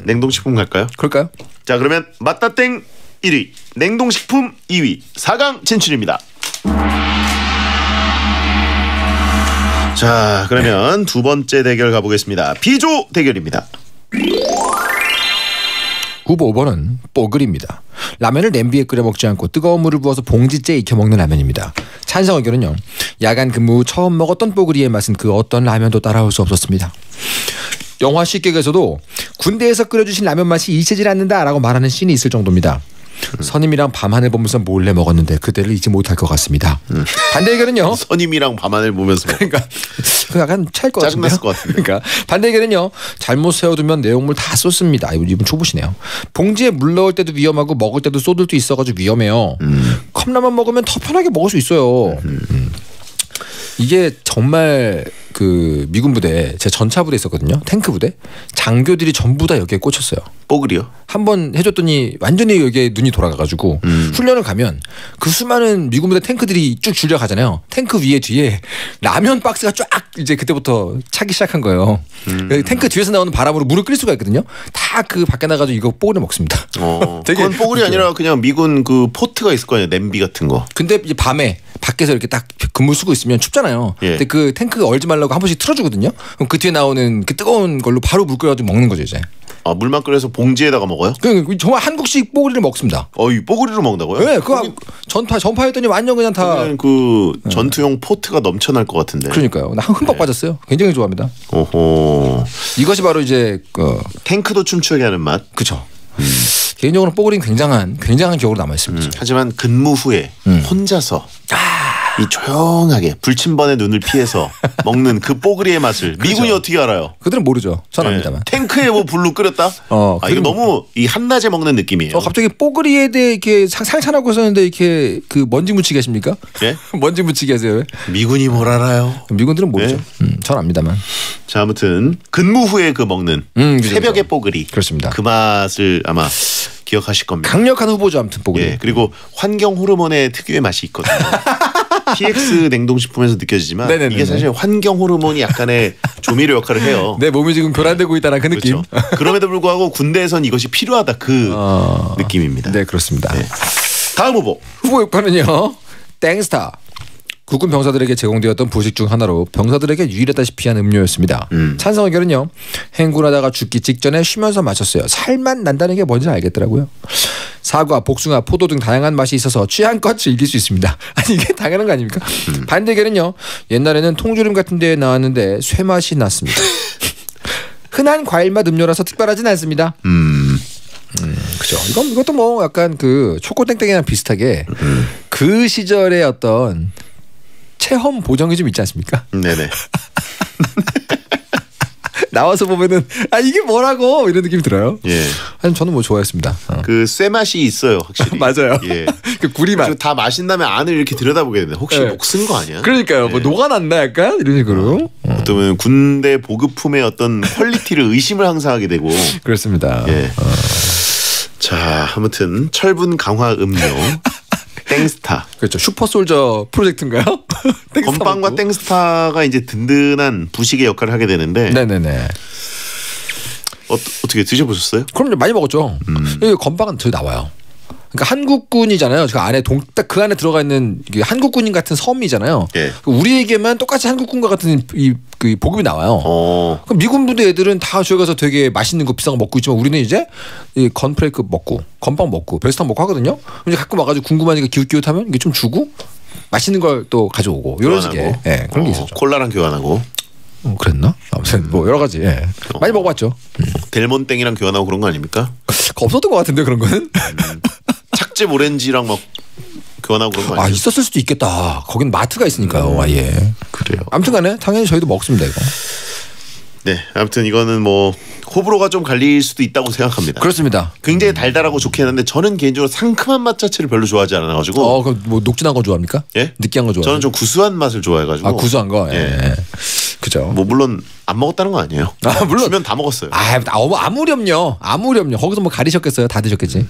냉동식품 갈까요? 그럴까요? 자 그러면 맞다땡 1위, 냉동식품 2위, 4강 진출입니다. 자, 그러면 두 번째 대결 가보겠습니다. B조 대결입니다. 후보 5번은 뽀글입니다. 라면을 냄비에 끓여 먹지 않고 뜨거운 물을 부어서 봉지째에 익혀 먹는 라면입니다. 찬성 의견은요. 야간 근무 후 처음 먹었던 뽀글이의 맛은 그 어떤 라면도 따라올 수 없었습니다. 영화 식객에서도 군대에서 끓여주신 라면 맛이 잊히질 않는다라고 말하는 씬이 있을 정도입니다. 선임이랑 밤하늘 보면서 몰래 먹었는데 그때를 잊지 못할 것 같습니다. 반대 의견은요. 선임이랑 밤하늘 보면서 그러니까 약간 차일 것 같은데요. 짜증났을 것 같은데. 그러니까 반대 의견은요. 잘못 세워두면 내용물 다 쏟습니다. 이분 초보시네요. 봉지에 물 넣을 때도 위험하고 먹을 때도 쏟을 수 있어가지고 위험해요. 컵라면 먹으면 더 편하게 먹을 수 있어요. 이게 정말 그 미군 부대 제 전차 부대 있었거든요. 탱크 부대 장교들이 전부 다 여기에 꽂혔어요. 뽀글이요? 한번 해줬더니 완전히 여기에 눈이 돌아가가지고 훈련을 가면 그 수많은 미군 부대 탱크들이 쭉 줄려 가잖아요. 탱크 위에 뒤에 라면 박스가 쫙 이제 그때부터 차기 시작한 거예요. 탱크 뒤에서 나오는 바람으로 물을 끓일 수가 있거든요. 다 그 밖에 나가지고 이거 뽀글이 먹습니다. 그건 뽀글이 아니라 그냥 미군 그 포트가 있을 거 아니에요. 냄비 같은 거. 근데 이제 밤에 밖에서 이렇게 딱 근무 쓰고 있으면 춥잖아요. 예. 근데 그 탱크가 얼지 말라고 한 번씩 틀어주거든요. 그럼 그 뒤에 나오는 그 뜨거운 걸로 바로 물 끓여가지고 먹는 거죠 이제. 아, 물만 끓여서 봉지에다가 먹어요? 그 정말 한국식 뽀글이를 먹습니다. 이 뽀글이로 먹는다고요? 네, 그 전파했더니 완전 그냥 다 그 전투용 포트가 넘쳐날 것 같은데. 그러니까요. 나 흠뻑 빠졌어요. 굉장히 좋아합니다. 오호. 이것이 바로 이제 탱크도 춤추게 하는 맛. 그렇죠. 개인적으로 뽀글이는 굉장한 기억으로 남아 있습니다. 하지만 근무 후에 혼자서 이 조용하게 불침번의 눈을 피해서 먹는 그 뽀글이의 맛을 미군이 어떻게 알아요? 그들은 모르죠. 전 압니다만. 탱크에 뭐 불로 끓였다? 이거 너무 이 한낮에 먹는 느낌이에요. 갑자기 뽀글이에 대해 이렇게 상상하고 있었는데 이렇게 그 먼지 묻히기 하십니까? 예? 먼지 묻히기 하세요? 왜? 미군이 뭘 알아요? 미군들은 모르죠. 전 압니다만. 자, 아무튼 근무 후에 그 먹는 새벽의 뽀글이. 그렇습니다. 그 맛을 아마 기억하실 겁니다. 강력한 후보죠, 아무튼 뽀글이. 예, 그리고 환경 호르몬의 특유의 맛이 있거든요. PX 냉동식품에서 느껴지지만 네네네네. 이게 사실 환경 호르몬이 약간의 조미료 역할을 해요. 내 몸이 지금 교란되고 있다는 그 느낌. 그렇죠. 그럼에도 불구하고 군대에선 이것이 필요하다 그 느낌입니다. 네, 그렇습니다. 네. 다음 후보. 후보 6번은요. 땡스타. 국군 병사들에게 제공되었던 부식 중 하나로 병사들에게 유일하다시피 한 음료였습니다. 찬성 의견은요. 행군하다가 죽기 직전에 쉬면서 마셨어요. 살만 난다는 게 뭔지 알겠더라고요. 사과, 복숭아, 포도 등 다양한 맛이 있어서 취향껏 즐길 수 있습니다. 아니 이게 당연한 거 아닙니까? 반대 의견은요. 옛날에는 통조림 같은 데에 나왔는데 쇠맛이 났습니다. 흔한 과일맛 음료라서 특별하진 않습니다. 그죠. 이것도 뭐 약간 그 초코땡땡이랑 비슷하게 그 시절의 어떤 체험 보정이 좀 있지 않습니까? 네네. 나와서 보면은 이게 뭐라고 이런 느낌이 들어요. 예. 아니 저는 뭐 좋아했습니다. 그 쇠 맛이 있어요, 확실히. 맞아요. 예. 그 구리 맛. 다 마신 다음에 안을 이렇게 들여다보게 되는데 혹시 목 쓴 거 아니야? 그러니까요. 뭐 녹아났나 약간 이런 식으로. 어쩌면 군대 보급품의 어떤 퀄리티를 의심을 항상 하게 되고. 그렇습니다. 예. 자, 아무튼 철분 강화 음료. 땡스타. 그렇죠. 슈퍼솔저 프로젝트인가요? 건빵과 먹고. 땡스타가 이제 든든한 부식의 역할을 하게 되는데. 네네네. 어떻게 드셔보셨어요? 그럼 많이 먹었죠. 여기 건빵은 더 나와요. 그러니까 한국군이잖아요. 그 안에 딱 그 안에 들어가 있는 한국군인 같은 섬이잖아요. 예. 우리에게만 똑같이 한국군과 같은 그 보급이 나와요. 그럼 미군 부대 애들은 다 저기 가서 되게 맛있는 거 비싼 거 먹고 있지만 우리는 이제 이 건프레이크 먹고 건빵 먹고 베스탄 먹고 하거든요. 이제 가끔 와가지고 궁금하니까 기웃기웃하면 이게 좀 주고 맛있는 걸 또 가져오고 이런 식의 그런 게 있었죠. 콜라랑 교환하고. 그랬나? 아무튼 뭐 여러 가지 많이 먹어봤죠. 델몬땡이랑 교환하고 그런 거 아닙니까? 없었던 것 같은데 그런 거는. 착즙 오렌지랑 막 교환하고 그런 거 아니에요? 있었을 수도 있겠다. 거긴 마트가 있으니까요. 아예. 그래요. 아무튼간에 당연히 저희도 먹습니다 이거. 네, 아무튼 이거는 뭐 호불호가 좀 갈릴 수도 있다고 생각합니다. 그렇습니다. 굉장히 달달하고 좋긴 한데 저는 개인적으로 상큼한 맛 자체를 별로 좋아하지 않아가지고. 그럼 뭐 녹진한 거 좋아합니까? 예? 느끼한 거 좋아해요? 저는 좀 구수한 맛을 좋아해가지고. 구수한 거. 예. 그죠. 뭐 물론 안 먹었다는 거 아니에요. 물론 주면 다 먹었어요. 아무렴요. 거기서 뭐 가리셨겠어요. 다 드셨겠지.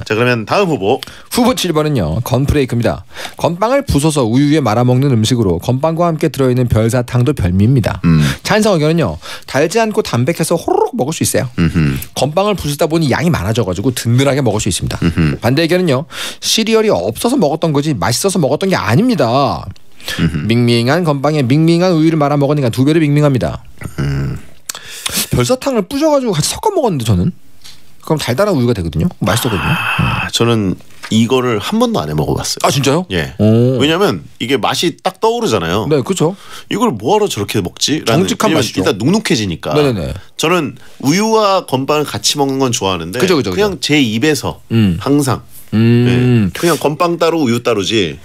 자, 그러면 다음 후보 7번은요. 건프레이크입니다. 건빵을 부숴서 우유 위에 말아먹는 음식으로 건빵과 함께 들어있는 별사탕도 별미입니다. 찬성 의견은요. 달지 않고 담백해서 호로록 먹을 수 있어요. 건빵을 부수다 보니 양이 많아져가지고 든든하게 먹을 수 있습니다. 반대 의견은요. 시리얼이 없어서 먹었던 거지 맛있어서 먹었던 게 아닙니다. 밍밍한 건빵에 밍밍한 우유를 말아 먹으니까 2배로 밍밍합니다. 별사탕을 부셔가지고 같이 섞어 먹었는데 저는 그럼 달달한 우유가 되거든요. 맛있었거든요. 저는 이거를 한 번도 안 해 먹어봤어요. 아 진짜요? 예. 왜냐면 이게 맛이 딱 떠오르잖아요. 네, 그렇죠. 이걸 뭐하러 저렇게 먹지? 정직한 맛이죠. 일단 눅눅해지니까. 네네네. 저는 우유와 건빵을 같이 먹는 건 좋아하는데 그죠. 그냥 제 입에서 항상 네. 그냥 건빵 따로 우유 따로지.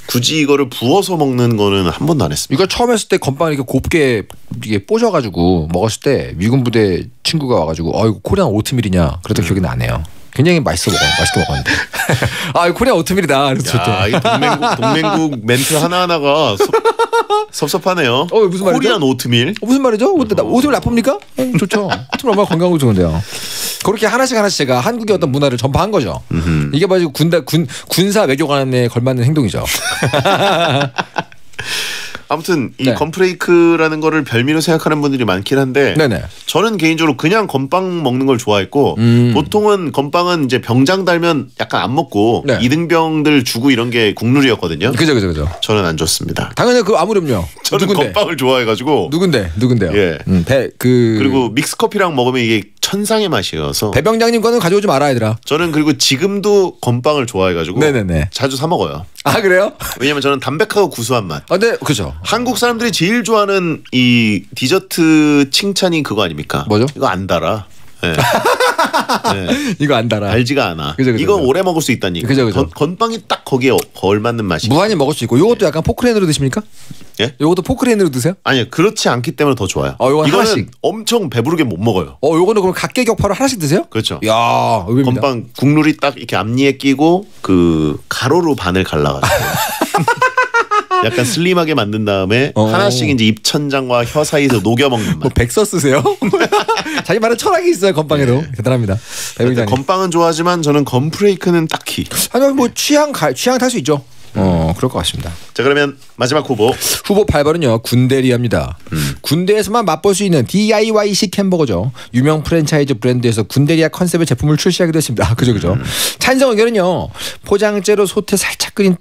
굳이 이거를 부어서 먹는 거는 한 번도 안 했습니다. 이거 처음 했을 때 건빵을 이렇게 곱게 이게 뽀셔가지고 먹었을 때 미군 부대 친구가 와가지고 이거 코리안 오트밀이냐 그랬던 기억이 나네요. 굉장히 맛있게 먹었는데. 이거 코리안 오트밀이다. 그래서 야, 이 동맹국 멘트 하나하나가 섭섭하네요. 무슨 말이죠? 코리안 오트밀. 무슨 말이죠? 오트밀 나쁩니까? 좋죠. 오트밀 얼마나 건강하고 좋은데요. 그렇게 하나씩 제가 한국의 어떤 문화를 전파한 거죠. 이게 바로 군사 외교관에 걸맞는 행동이죠. 아무튼 이 건프레이크라는 거를 별미로 생각하는 분들이 많긴 한데 네네. 저는 개인적으로 그냥 건빵 먹는 걸 좋아했고 보통은 건빵은 이제 병장 달면 약간 안 먹고 이등병들 주고 이런 게 국룰이었거든요. 그죠. 저는 안 좋습니다. 당연히 그 아무렴요. 저는 누군데? 건빵을 좋아해가지고. 누군데요? 예. 그리고 믹스 커피랑 먹으면 이게 천상의 맛이어서. 배병장님 거는 가져오지 마라 얘들아. 저는 그리고 지금도 건빵을 좋아해가지고 네네네. 자주 사 먹어요. 아 그래요? 왜냐면 저는 담백하고 구수한 맛. 네, 그죠. 한국 사람들이 제일 좋아하는 이 디저트 칭찬이 그거 아닙니까? 뭐죠? 이거 안 달아. 네. 네. 이거 안 달아. 달지가 않아. 그죠. 이거 오래 먹을 수 있다니까. 그죠. 건빵이 딱 거기에 걸맞는 맛이. 무한히 먹을 수 있고. 요것도 약간 포크레인으로 드십니까? 예? 요것도 포크레인으로 드세요? 아니요. 그렇지 않기 때문에 더 좋아요. 이거는 하나씩. 엄청 배부르게 못 먹어요. 요거는 그럼 각계격파로 하나씩 드세요? 그렇죠. 야, 의외입니다. 건빵 국룰이 딱 이렇게 앞니에 끼고 그 가로로 반을 갈라가지고. 약간 슬림하게 만든 다음에 하나씩 이제 입천장과 혀 사이에서 녹여 먹는 맛. 백서 쓰세요? 자기 말은 철학이 있어요 건빵에도. 대단합니다. 건빵은 좋아하지만 저는 건프레이크는 딱히. 아니요 뭐 취향 탈 수 있죠. 그럴 것 같습니다. 자 그러면 마지막 후보 8번은요 군대리아입니다. 군대에서만 맛볼 수 있는 DIY식 햄버거죠. 유명 프랜차이즈 브랜드에서 군대리아 컨셉의 제품을 출시하기도 했습니다. 그죠. 찬성 의견은요 포장재로 솥에 살짝 끓인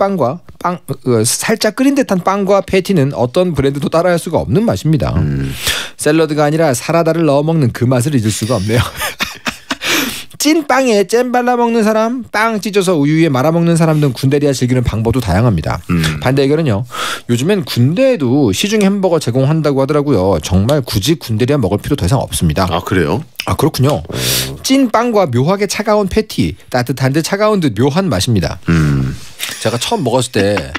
살짝 끓인 듯한 빵과 패티는 어떤 브랜드도 따라할 수가 없는 맛입니다. 샐러드가 아니라 사라다를 넣어 먹는 그 맛을 잊을 수가 없네요. 찐 빵에 잼 발라 먹는 사람, 빵 찢어서 우유에 말아 먹는 사람 등 군대리아 즐기는 방법도 다양합니다. 반대 의견은요. 요즘엔 군대에도 시중 햄버거 제공한다고 하더라고요. 정말 굳이 군대리아 먹을 필요 더 이상 없습니다. 아 그래요? 아 그렇군요. 찐 빵과 묘하게 차가운 패티, 따뜻한 듯 차가운 듯 묘한 맛입니다. 제가 처음 먹었을 때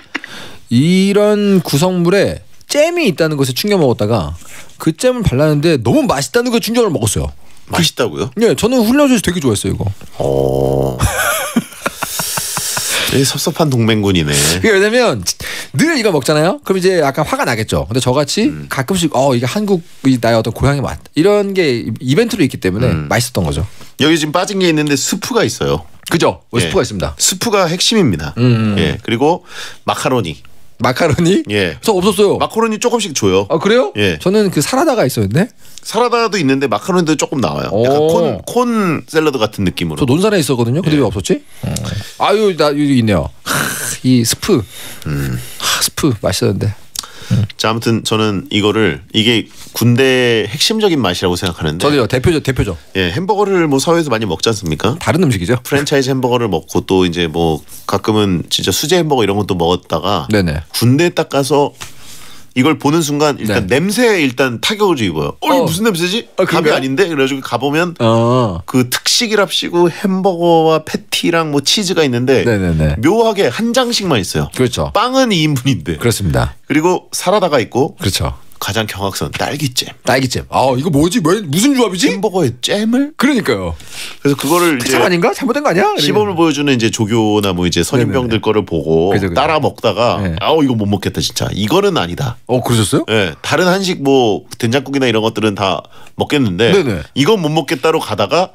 이런 구성물에 잼이 있다는 것에 충격 먹었다가 그 잼을 발랐는데 너무 맛있다는 거 충격을 먹었어요. 맛있다고요? 네, 저는 훌륭해서 되게 좋아했어요 이거. 되게 섭섭한 동맹군이네. 왜냐면 늘 이거 먹잖아요. 그럼 이제 약간 화가 나겠죠. 근데 저같이 가끔씩 이게 한국이 나의 어떤 고향의 맛 이런 게 이벤트로 있기 때문에 맛있었던 거죠. 여기 지금 빠진 게 있는데 스프가 있어요. 그죠? 스프가 있습니다. 스프가 핵심입니다. 예, 그리고 마카로니. 예. 저 없었어요. 마카로니 조금씩 줘요. 아 그래요? 예. 저는 그 사라다가 있었는데. 사라다도 있는데 마카로니도 조금 나와요. 약간 콘 샐러드 같은 느낌으로. 저 논산에 있었거든요. 근데 왜 없었지? 아유 나 여기 있네요. 이 스프. 스프 맛있었는데. 자 아무튼 저는 이게 군대 핵심적인 맛이라고 생각하는데. 저도요. 대표죠. 예, 햄버거를 뭐 사회에서 많이 먹지 않습니까? 다른 음식이죠. 프랜차이즈 햄버거를 먹고 또 이제 뭐 가끔은 진짜 수제 햄버거 이런 것도 먹었다가 네네. 군대에 딱 가서 이걸 보는 순간 일단 냄새에 일단 타격을 입어요. 이거 무슨 냄새지? 감이 아닌데? 그래가지고 가보면 그 특식이랍시고 햄버거와 패티랑 뭐 치즈가 있는데 묘하게 한 장씩만 있어요. 그렇죠. 빵은 2인분인데. 그렇습니다. 그리고 사라다가 있고. 그렇죠. 가장 경악스러운 딸기잼. 이거 뭐지? 무슨 조합이지? 햄버거에 잼을? 그러니까요. 그래서 그거를 이제 아닌가? 잘못된 거 아니야? 시범을 보여주는 이제 조교나 뭐 이제 선임병들 거를 보고 따라 먹다가 이거 못 먹겠다 진짜. 이거는 아니다. 그러셨어요? 네. 다른 한식 뭐 된장국이나 이런 것들은 다 먹겠는데 이건 못 먹겠다로 가다가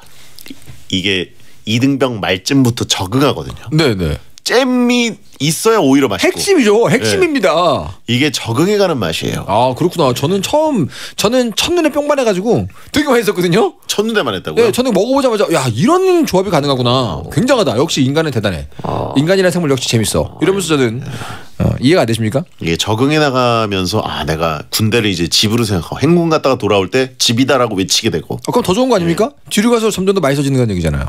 이게 이등병 말쯤부터 적응하거든요. 네네. 잼이 있어야 오히려 맛있고. 핵심이죠. 핵심입니다. 이게 적응해가는 맛이에요. 아 그렇구나. 저는 첫눈에 뿅만 해가지고 되게 맛있었거든요. 첫눈에만 했다고요? 네, 저는 먹어보자마자 야 이런 조합이 가능하구나. 굉장하다. 역시 인간은 대단해. 인간이라는 생물 역시 재밌어. 이러면서 저는 이해가 안 되십니까? 이게 적응해 나가면서 내가 군대를 이제 집으로 생각하고 행군 갔다가 돌아올 때 집이다라고 외치게 되고. 그럼 더 좋은 거 아닙니까? 뒤로 가서 점점 더 맛있어지는 건 얘기잖아요.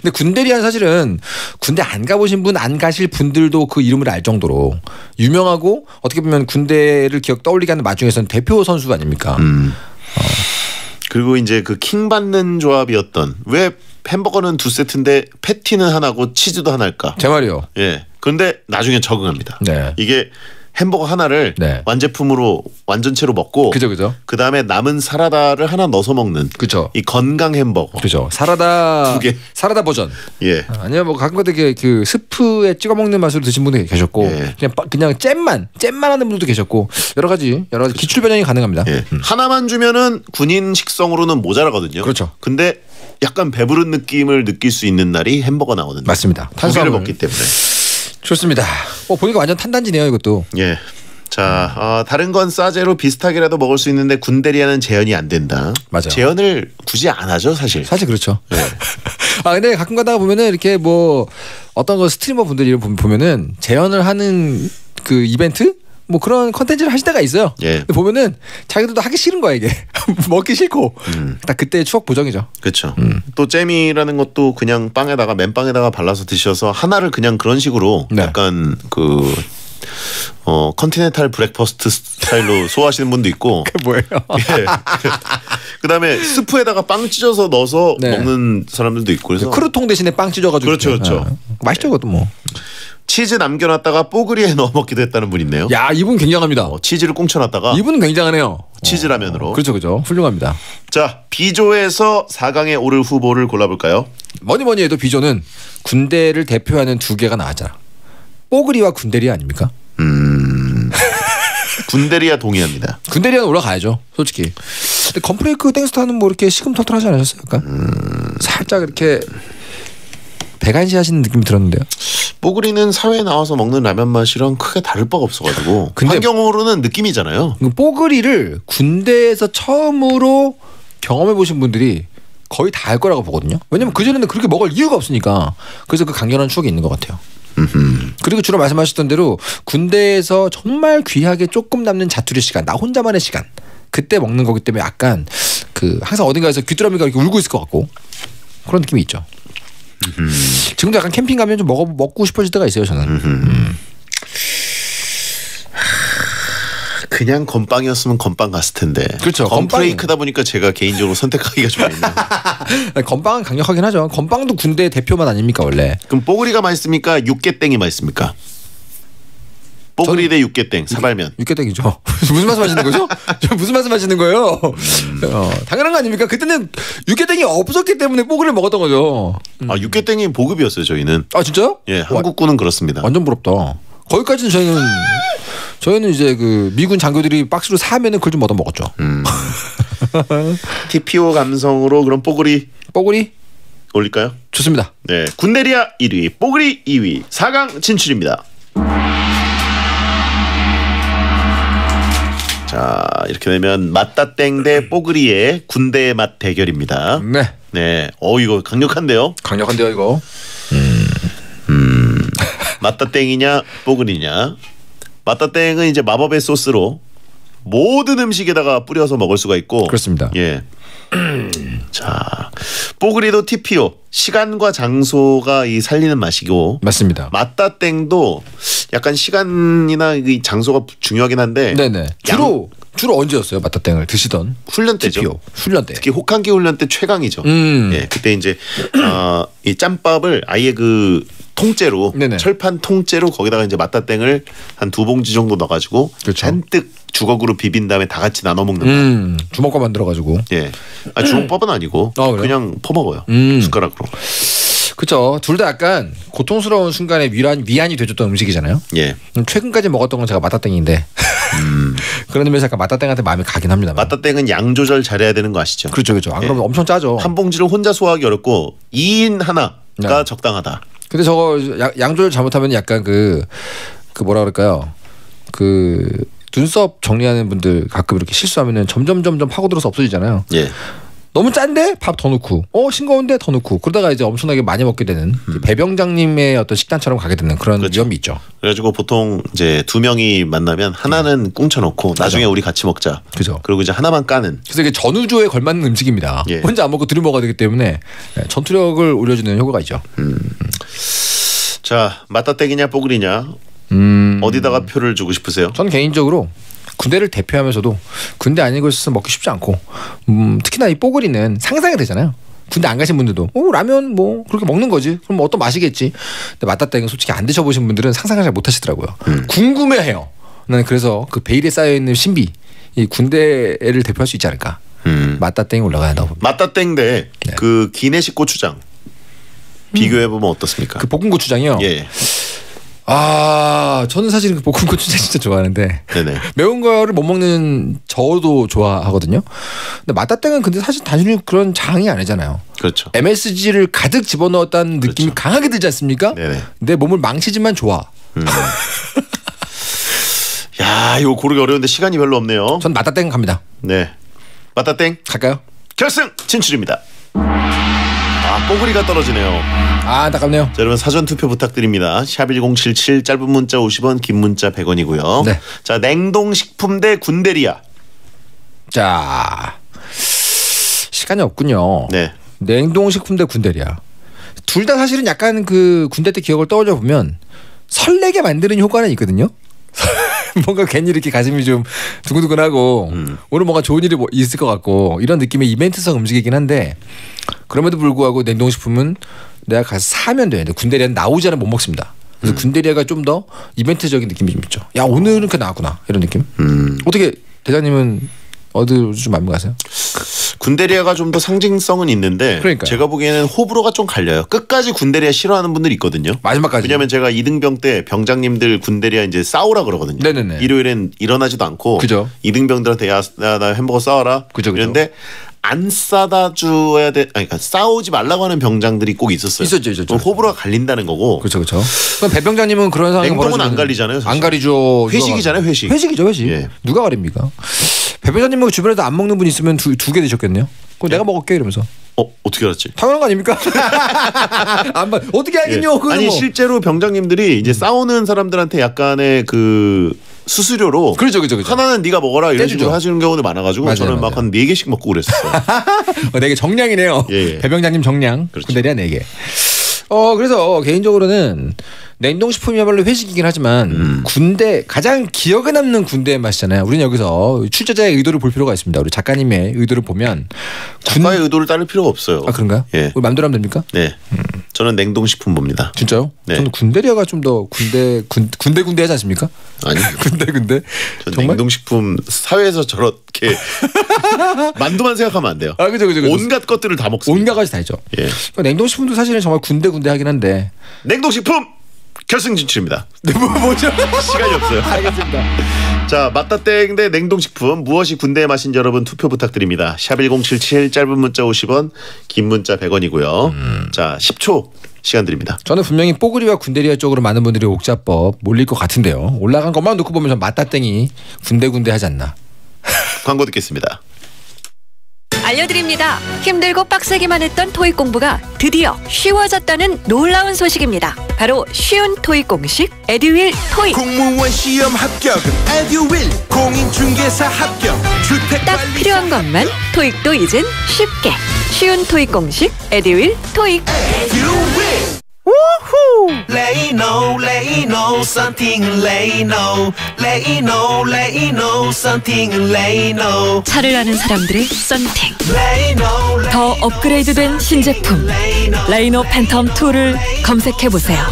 근데 군대리안 사실은 군대 안 가보신 분 안 가실 분들도 그 이름을 알 정도로 유명하고 어떻게 보면 군대를 떠올리게 하는 맛 중에서는 대표 선수 아닙니까? 그리고 이제 그 킹 받는 조합이었던 왜 햄버거는 2세트인데 패티는 하나고 치즈도 하나일까? 제 말이요. 예. 그런데 나중에 적응합니다. 네. 이게 햄버거 하나를 완제품으로 완전체로 먹고 그죠. 그다음에 남은 사라다를 하나 넣어서 먹는 그죠. 이 건강 햄버거. 그죠. 사라다 2개. 사라다 버전. 예. 아니면 뭐 가끔가다 그 스프에 찍어 먹는 맛으로 드신 분도 계셨고 그냥 잼만 하는 분들도 계셨고 여러 가지 기출 변형이 가능합니다. 예. 하나만 주면은 군인 식성으로는 모자라거든요. 그렇죠. 근데 약간 배부른 느낌을 느낄 수 있는 날이 햄버거 나오는 날. 맞습니다. 탄수화물 먹기 때문에. 좋습니다. 보니까 완전 탄단지네요 이것도. 예. 자, 다른 건 싸제로 비슷하게라도 먹을 수 있는데 군대리아는 재현이 안 된다. 맞아요. 재현을 굳이 안 하죠 사실. 사실 그렇죠. 네. 근데 가끔 가다가 보면은 이렇게 뭐 어떤 거 스트리머 분들 이런 보면은 재현을 하는 그 이벤트 뭐 그런 컨텐츠를 하실 때가 있어요. 예. 근데 보면은 자기들도 하기 싫은 거야 이게. 먹기 싫고 딱 그때 추억 보정이죠. 그렇죠. 또 잼이라는 것도 그냥 빵에다가 맨빵에다가 발라서 드셔서 하나를 그냥 그런 식으로 약간 그 컨티넨탈 브렉퍼스트 스타일로 소화하시는 분도 있고. 그게 뭐예요? 예. 그다음에 스프에다가 빵 찢어서 넣어서 먹는 사람들도 있고 그래서 크루통 대신에 빵 찢어가지고. 그렇죠. 맛있죠 그것도 뭐. 치즈 남겨놨다가 뽀글이에 넣어 먹기도 했다는 분 있네요. 야 이분 굉장합니다. 치즈를 꽁쳐놨다가. 이분 굉장하네요. 치즈라면으로. 그렇죠. 훌륭합니다. 자 B조에서 4강에 오를 후보를 골라볼까요? 뭐니 해도 B조는 군대를 대표하는 2개가 나왔잖아. 뽀글이와 군대리아 아닙니까? 군대리아 동의합니다. 군대리아는 올라가야죠 솔직히. 근데 건프레이크 땡스타는 뭐 이렇게 시금털털하지 않으셨어요? 약간 살짝 이렇게 배간시 하시는 느낌이 들었는데요. 뽀글이는 사회에 나와서 먹는 라면 맛이랑 크게 다를 바가 없어가지고 환경으로는 느낌이잖아요. 뽀글이를 군대에서 처음으로 경험해 보신 분들이 거의 다 알 거라고 보거든요. 왜냐면 그전에는 그렇게 먹을 이유가 없으니까. 그래서 그 강렬한 추억이 있는 것 같아요. 그리고 주로 말씀하셨던 대로 군대에서 정말 귀하게 조금 남는 자투리 시간, 나 혼자만의 시간, 그때 먹는 거기 때문에 약간 그 항상 어딘가에서 귀뚜라미가 이렇게 울고 있을 것 같고 그런 느낌이 있죠. 지금도 약간 캠핑 가면 좀 먹고 싶어질 때가 있어요 저는. 그냥 건빵이었으면 건빵 갔을 텐데. 그렇죠. 건프레이크다 보니까 제가 개인적으로 선택하기가 좀 있네요. 건빵은 강력하긴 하죠. 건빵도 군대 대표만 아닙니까 원래. 그럼 뽀글이가 맛있습니까? 육개땡이 맛있습니까? 뽀글이 대 육개땡 사발면. 육개땡이죠. 무슨 말씀하시는 거죠? 무슨 말씀하시는 거예요? 당연한 거 아닙니까? 그때는 육개땡이 없었기 때문에 뽀글이를 먹었던 거죠. 육개땡이 보급이었어요 저희는. 아 진짜요? 예, 한국군은 그렇습니다. 완전 부럽다. 거기까지는 저희는 이제 그 미군 장교들이 박스로 사면은 그걸 좀 얻어 먹었죠. TPO 감성으로 그럼 뽀글이 올릴까요? 좋습니다. 네, 군대리아 1위, 뽀글이 2위, 4강 진출입니다. 자 이렇게 되면 맛다땡 대 뽀글이의 군대의 맛 대결입니다. 네. 이거 강력한데요? 강력한데요 이거. 맛다땡이냐 뽀글이냐. 맛다땡은 이제 마법의 소스로 모든 음식에다가 뿌려서 먹을 수가 있고. 그렇습니다. 예. 자 뽀글이도 TPO 시간과 장소가 이 살리는 맛이고. 맞습니다. 맛다땡도 약간 시간이나 이 장소가 중요하긴 한데. 네네. 주로 언제였어요? 맛다땡을 드시던 훈련 때죠. TPO. 훈련 때. 특히 혹한기 훈련 때 최강이죠. 예, 그때 이제 이 짬밥을 아예 그 통째로 철판 통째로 거기다가 이제 맛다땡을 한 2봉지 정도 넣어가지고 잔뜩 주걱으로 비빈 다음에 다 같이 나눠 먹는. 주먹밥 만들어가지고. 예. 주먹밥은 아니고 그냥 퍼먹어요. 숟가락으로. 그렇죠. 둘 다 약간 고통스러운 순간에 위안이 돼줬던 음식이잖아요. 예. 최근까지 먹었던 건 제가 맛다땡인데 그런 의미에서 약간 맛다땡한테 마음이 가긴 합니다. 맛다땡은 양 조절 잘해야 되는 거 아시죠? 그렇죠. 안 그러면 엄청 짜죠. 한 봉지를 혼자 소화하기 어렵고 2인 하나가 적당하다. 근데 저거 양조절 잘못하면 약간 그 뭐라 그럴까요? 그 눈썹 정리하는 분들 가끔 이렇게 실수하면은 점점 파고들어서 없어지잖아요. 예. 너무 짠데 밥 더 넣고, 싱거운데 더 넣고, 그러다가 이제 엄청나게 많이 먹게 되는 배병장님의 어떤 식단처럼 가게 되는 그런 그렇죠. 위험이 있죠. 그래가지고 보통 이제 두 명이 만나면 하나는 꿍쳐놓고 나중에 우리 같이 먹자. 그죠. 그리고 이제 하나만 까는. 그래서 이게 전우조에 걸맞는 음식입니다. 예. 혼자 안 먹고 둘이 먹어야 되기 때문에 전투력을 올려주는 효과가 있죠. 자, 맞다땡이냐 뽀글이냐 어디다가 표를 주고 싶으세요? 전 개인적으로 군대를 대표하면서도 군대 아니고 있어서 먹기 쉽지 않고 특히나 이 뽀글이는 상상이 되잖아요. 군대 안 가신 분들도 라면 뭐 그렇게 먹는 거지. 그럼 뭐 어떤 맛이겠지. 근데 맞다땡은 솔직히 안 드셔보신 분들은 상상을 잘 못하시더라고요. 궁금해해요. 나는 그래서 그 베일에 쌓여있는 신비, 이 군대를 대표할 수 있지 않을까. 맞다땡이 올라가야 한다고 봅니다. 맞다땡 대 그 기내식 고추장 비교해보면 어떻습니까? 그 볶은 고추장이요? 예. 저는 사실 그 볶은 고추장 진짜 좋아하는데 네네. 매운 거를 못 먹는 저도 좋아하거든요. 근데 맞다땡은 근데 사실 단순히 그런 장이 아니잖아요. 그렇죠. MSG를 가득 집어넣었다는 느낌이 그렇죠. 강하게 들지 않습니까? 네네. 내 몸을 망치지만 좋아. 야, 이거 고르기 어려운데 시간이 별로 없네요. 전 맞다땡 갑니다. 네. 맞다땡 갈까요? 결승 진출입니다. 뽀글이가 떨어지네요. 안타깝네요. 자, 여러분 사전 투표 부탁드립니다. 샵1077 짧은 문자 50원, 긴 문자 100원이고요. 네. 자, 냉동식품 대 군대리아. 자, 시간이 없군요. 네. 냉동식품 대 군대리아. 둘 다 사실은 약간 그 군대 때 기억을 떠올려 보면 설레게 만드는 효과는 있거든요. 뭔가 괜히 이렇게 가슴이 좀 두근두근하고 오늘 뭔가 좋은 일이 있을 것 같고 이런 느낌의 이벤트성 음식이긴 한데 그럼에도 불구하고 냉동식품은 내가 가서 사면 돼요. 근데 군대리아는 나오지 않으면 못 먹습니다. 그래서 군대리아가 좀 더 이벤트적인 느낌이 좀 있죠. 야, 오늘은 이렇게 나왔구나 이런 느낌. 어떻게 대장님은 어디로 좀 만나가세요? 군대리아가 좀 더 상징성은 있는데 그러니까요. 제가 보기에는 호불호가 좀 갈려요. 끝까지 군대리아 싫어하는 분들이 있거든요. 마지막까지. 왜냐하면 제가 2등병 때 병장님들 군대리아 이제 싸우라 그러거든요. 네네네. 일요일엔 일어나지도 않고 그죠. 2등병들한테 야, 나 햄버거 싸워라. 그죠. 그런데 안 싸다 줘야 돼. 아니, 그러니까 싸우지 말라고 하는 병장들이 꼭 있었어요. 있었죠. 호불호가 갈린다는 거고. 그렇죠. 그럼 배병장님은 그런 상황이 냉동은 안 갈리잖아요. 사실. 안 가리죠. 회식이잖아요. 회식. 회식이죠. 회식. 예. 누가 가립니까? 배병장님은 주변에도 안 먹는 분 있으면 두 개 드셨겠네요. 그럼 내가 먹을게 이러면서. 어떻게 알았지? 당연한 거 아닙니까? 어떻게 알겠뇨? 예. 아니 실제로 병장님들이 이제 싸우는 사람들한테 약간의 그 수수료로 그렇죠. 하나는 네가 먹어라 이런 식으로 하시는 경우도 많아가지고 맞아요, 저는 막 한 4개씩 먹고 그랬어요. 4개 정량이네요. 예. 배병장님 정량. 그렇죠. 군대리아 4개. 그래서 개인적으로는 냉동식품이야말로 회식이긴 하지만 군대 가장 기억에 남는 군대의 맛이잖아요. 우리는 여기서 출제자의 의도를 볼 필요가 있습니다. 우리 작가님의 의도를 보면 작가의 의도를 따를 필요가 없어요. 아, 그런가요? 예. 우리 맘대로 하면 됩니까? 네. 저는 냉동식품 봅니다. 진짜요? 네. 저는 군대리아가 좀 더 군대 하지 않습니까? 아니 군대. 정말? 냉동식품 사회에서 저렇게 만두만 생각하면 안 돼요. 그죠. 온갖 것들을 다 먹습니다. 온갖 가지 다 있죠. 예. 냉동식품도 사실은 정말 군대 하긴 한데 냉동식품 결승 진출입니다. 뭐죠? 시간이 없어요. 알겠습니다. 자, 맞다땡 대 냉동식품 무엇이 군대의 맛인지 여러분 투표 부탁드립니다. 샵1077 짧은 문자 50원, 긴 문자 100원이고요. 자, 10초 시간 드립니다. 저는 분명히 뽀글이와 군대리아 쪽으로 많은 분들이 옥자법 몰릴 것 같은데요. 올라간 것만 놓고 보면 전 맞다땡이 군대 하지 않나. 광고 듣겠습니다. 알려드립니다. 힘들고 빡세기만 했던 토익 공부가 드디어 쉬워졌다는 놀라운 소식입니다. 바로 쉬운 토익 공식 에듀윌 토익. 공무원 시험 합격은 에듀윌, 공인중개사 합격, 주택 딱 필요한 것만 토익도 이젠 쉽게. 쉬운 토익 공식 에듀윌 토익. 우후! Lay no, something lay no, something lay no. 차를 아는 사람들의 썬팅. 더 업그레이드된 신제품 레이노 팬텀 2를 검색해보세요.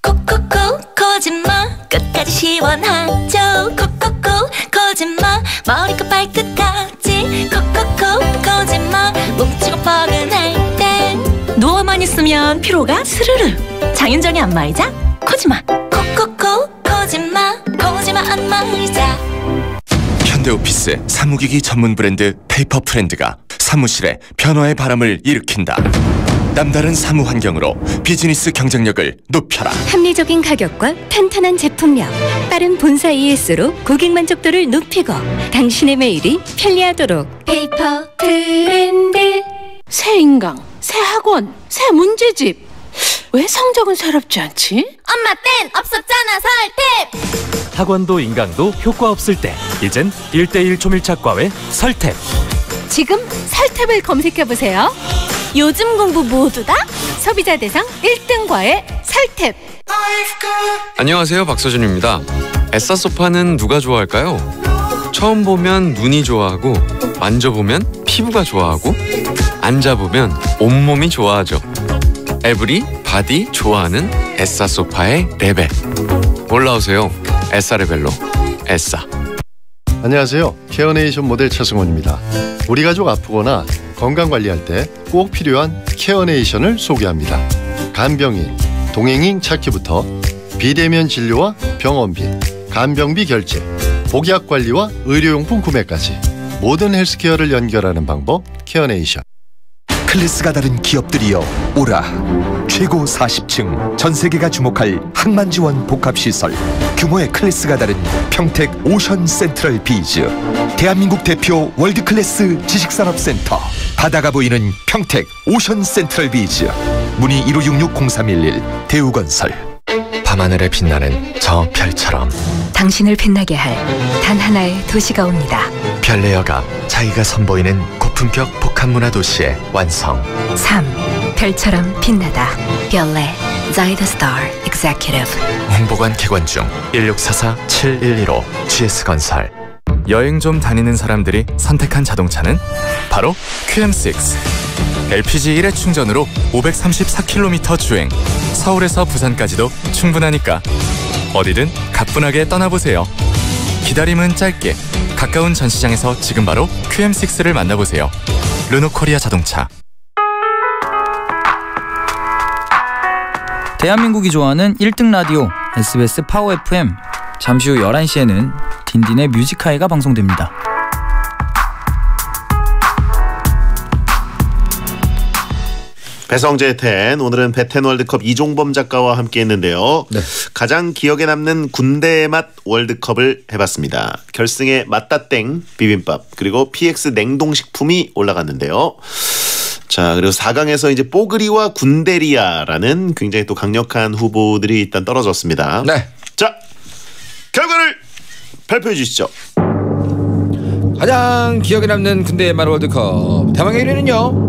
콕콕콕 거짓말 끝까지 시원하죠. 콕콕콕 거짓말 머리끝 발끝까지 콕콕콕 거짓말 뭉치고 뻐근할 땐 누워만 있으면 피로가 스르르. 장윤정의 안마의자 코지마. 콕콕콕 거짓말 안마의자. 현대오피스 사무기기 전문 브랜드 페이퍼 프렌드가 사무실에 변화의 바람을 일으킨다. 남다른 사무 환경으로 비즈니스 경쟁력을 높여라. 합리적인 가격과 탄탄한 제품력, 빠른 본사 ES로 고객 만족도를 높이고 당신의 매일이 편리하도록. 페이퍼 트렌드. 새 인강, 새 학원, 새 문제집. 왜 성적은 새롭지 않지? 엄마 땐 없었잖아 설탭. 학원도 인강도 효과 없을 때 이젠 1:1 초밀착과외 설탭. 지금 설탭을 검색해보세요. 요즘 공부 모두 다 소비자 대상 1등 과외 설탭. 안녕하세요, 박서준입니다. 에싸 소파는 누가 좋아할까요? 처음 보면 눈이 좋아하고, 만져보면 피부가 좋아하고, 앉아보면 온몸이 좋아하죠. 에브리 바디 좋아하는 에싸 소파의 레벨. 올라오세요, 에싸 레벨로. 에싸. 안녕하세요, 케어네이션 모델 최승원입니다. 우리 가족 아프거나 건강관리할 때 꼭 필요한 케어네이션을 소개합니다. 간병인, 동행인 찾기부터 비대면 진료와 병원비, 간병비 결제, 복약관리와 의료용품 구매까지 모든 헬스케어를 연결하는 방법, 케어네이션. 클래스가 다른 기업들이여 오라. 최고 40층 전세계가 주목할 항만지원 복합시설, 규모의 클래스가 다른 평택 오션 센트럴 비즈, 대한민국 대표 월드클래스 지식산업센터, 바다가 보이는 평택 오션 센트럴 비즈. 문의 1566-0311 대우건설. 밤하늘에 빛나는 저 별처럼 당신을 빛나게 할 단 하나의 도시가 옵니다. 별내어가 자기가 선보이는 고품격 복합문화 도시의 완성. 3. 별처럼 빛나다. 별내 자이더 스타 executive. 홍보관 개관 중. 1644-7115 GS건설. 여행 좀 다니는 사람들이 선택한 자동차는 바로 QM6. LPG 1회 충전으로 534km 주행. 서울에서 부산까지도 충분하니까 어디든 가뿐하게 떠나보세요. 기다림은 짧게. 가까운 전시장에서 지금 바로 QM6를 만나보세요. 르노코리아 자동차. 대한민국이 좋아하는 1등 라디오 SBS 파워 FM. 잠시 후 11시에는 딘딘의 뮤직하이가 방송됩니다. 배성재 10, 오늘은 배텐 월드컵 이종범 작가와 함께 했는데요. 네. 가장 기억에 남는 군대의 맛 월드컵을 해봤습니다. 결승에 맛다땡 비빔밥 그리고 PX 냉동식품이 올라갔는데요. 자, 그리고 4강에서 이제 뽀글이와 군대리아라는 굉장히 또 강력한 후보들이 일단 떨어졌습니다. 네. 자, 결과를 발표해 주시죠. 가장 기억에 남는 군대의 맛 월드컵 대망의 1위는요.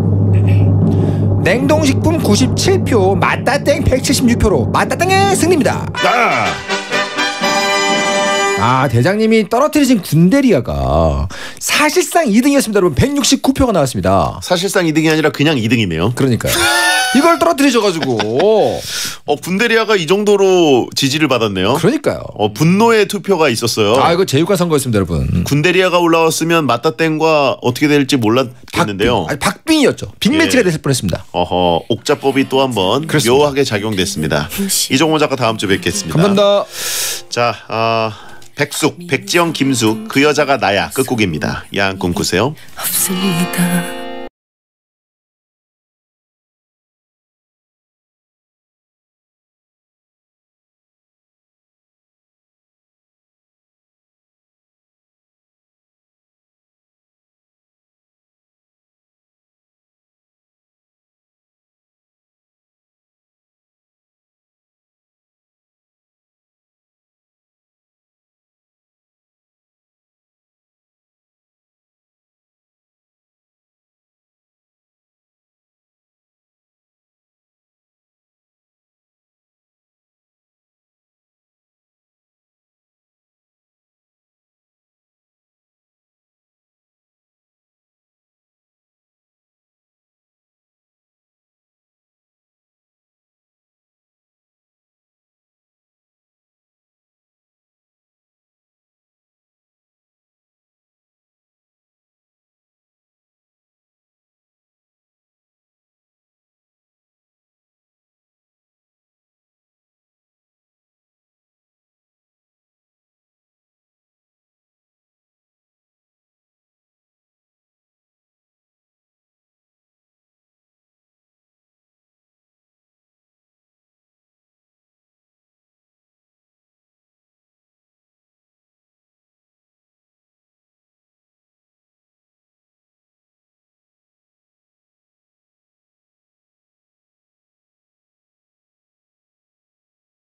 냉동식품 97표, 맛다땡 176표로 맛다땡의 승리입니다. 대장님이 떨어뜨리신 군대리아가 사실상 2등이었습니다. 여러분 169표가 나왔습니다. 사실상 2등이 아니라 그냥 2등이네요. 그러니까요. 이걸 떨어뜨리셔가지고 군대리아가 이 정도로 지지를 받았네요. 그러니까요. 분노의 투표가 있었어요. 이거 제육관 선거였습니다, 여러분. 군대리아가 올라왔으면 맛다땡과 어떻게 될지 몰랐겠는데요. 박빙이었죠. 빅매치가 됐을 뻔했습니다. 옥자법이 또 한번 묘하게 작용됐습니다. 이종호 작가 다음 주에 뵙겠습니다. 감사합니다. 자, 백숙, 백지영, 김숙, 그 여자가 나야 끝곡입니다. 야한 꿈 꾸세요. 없습니다.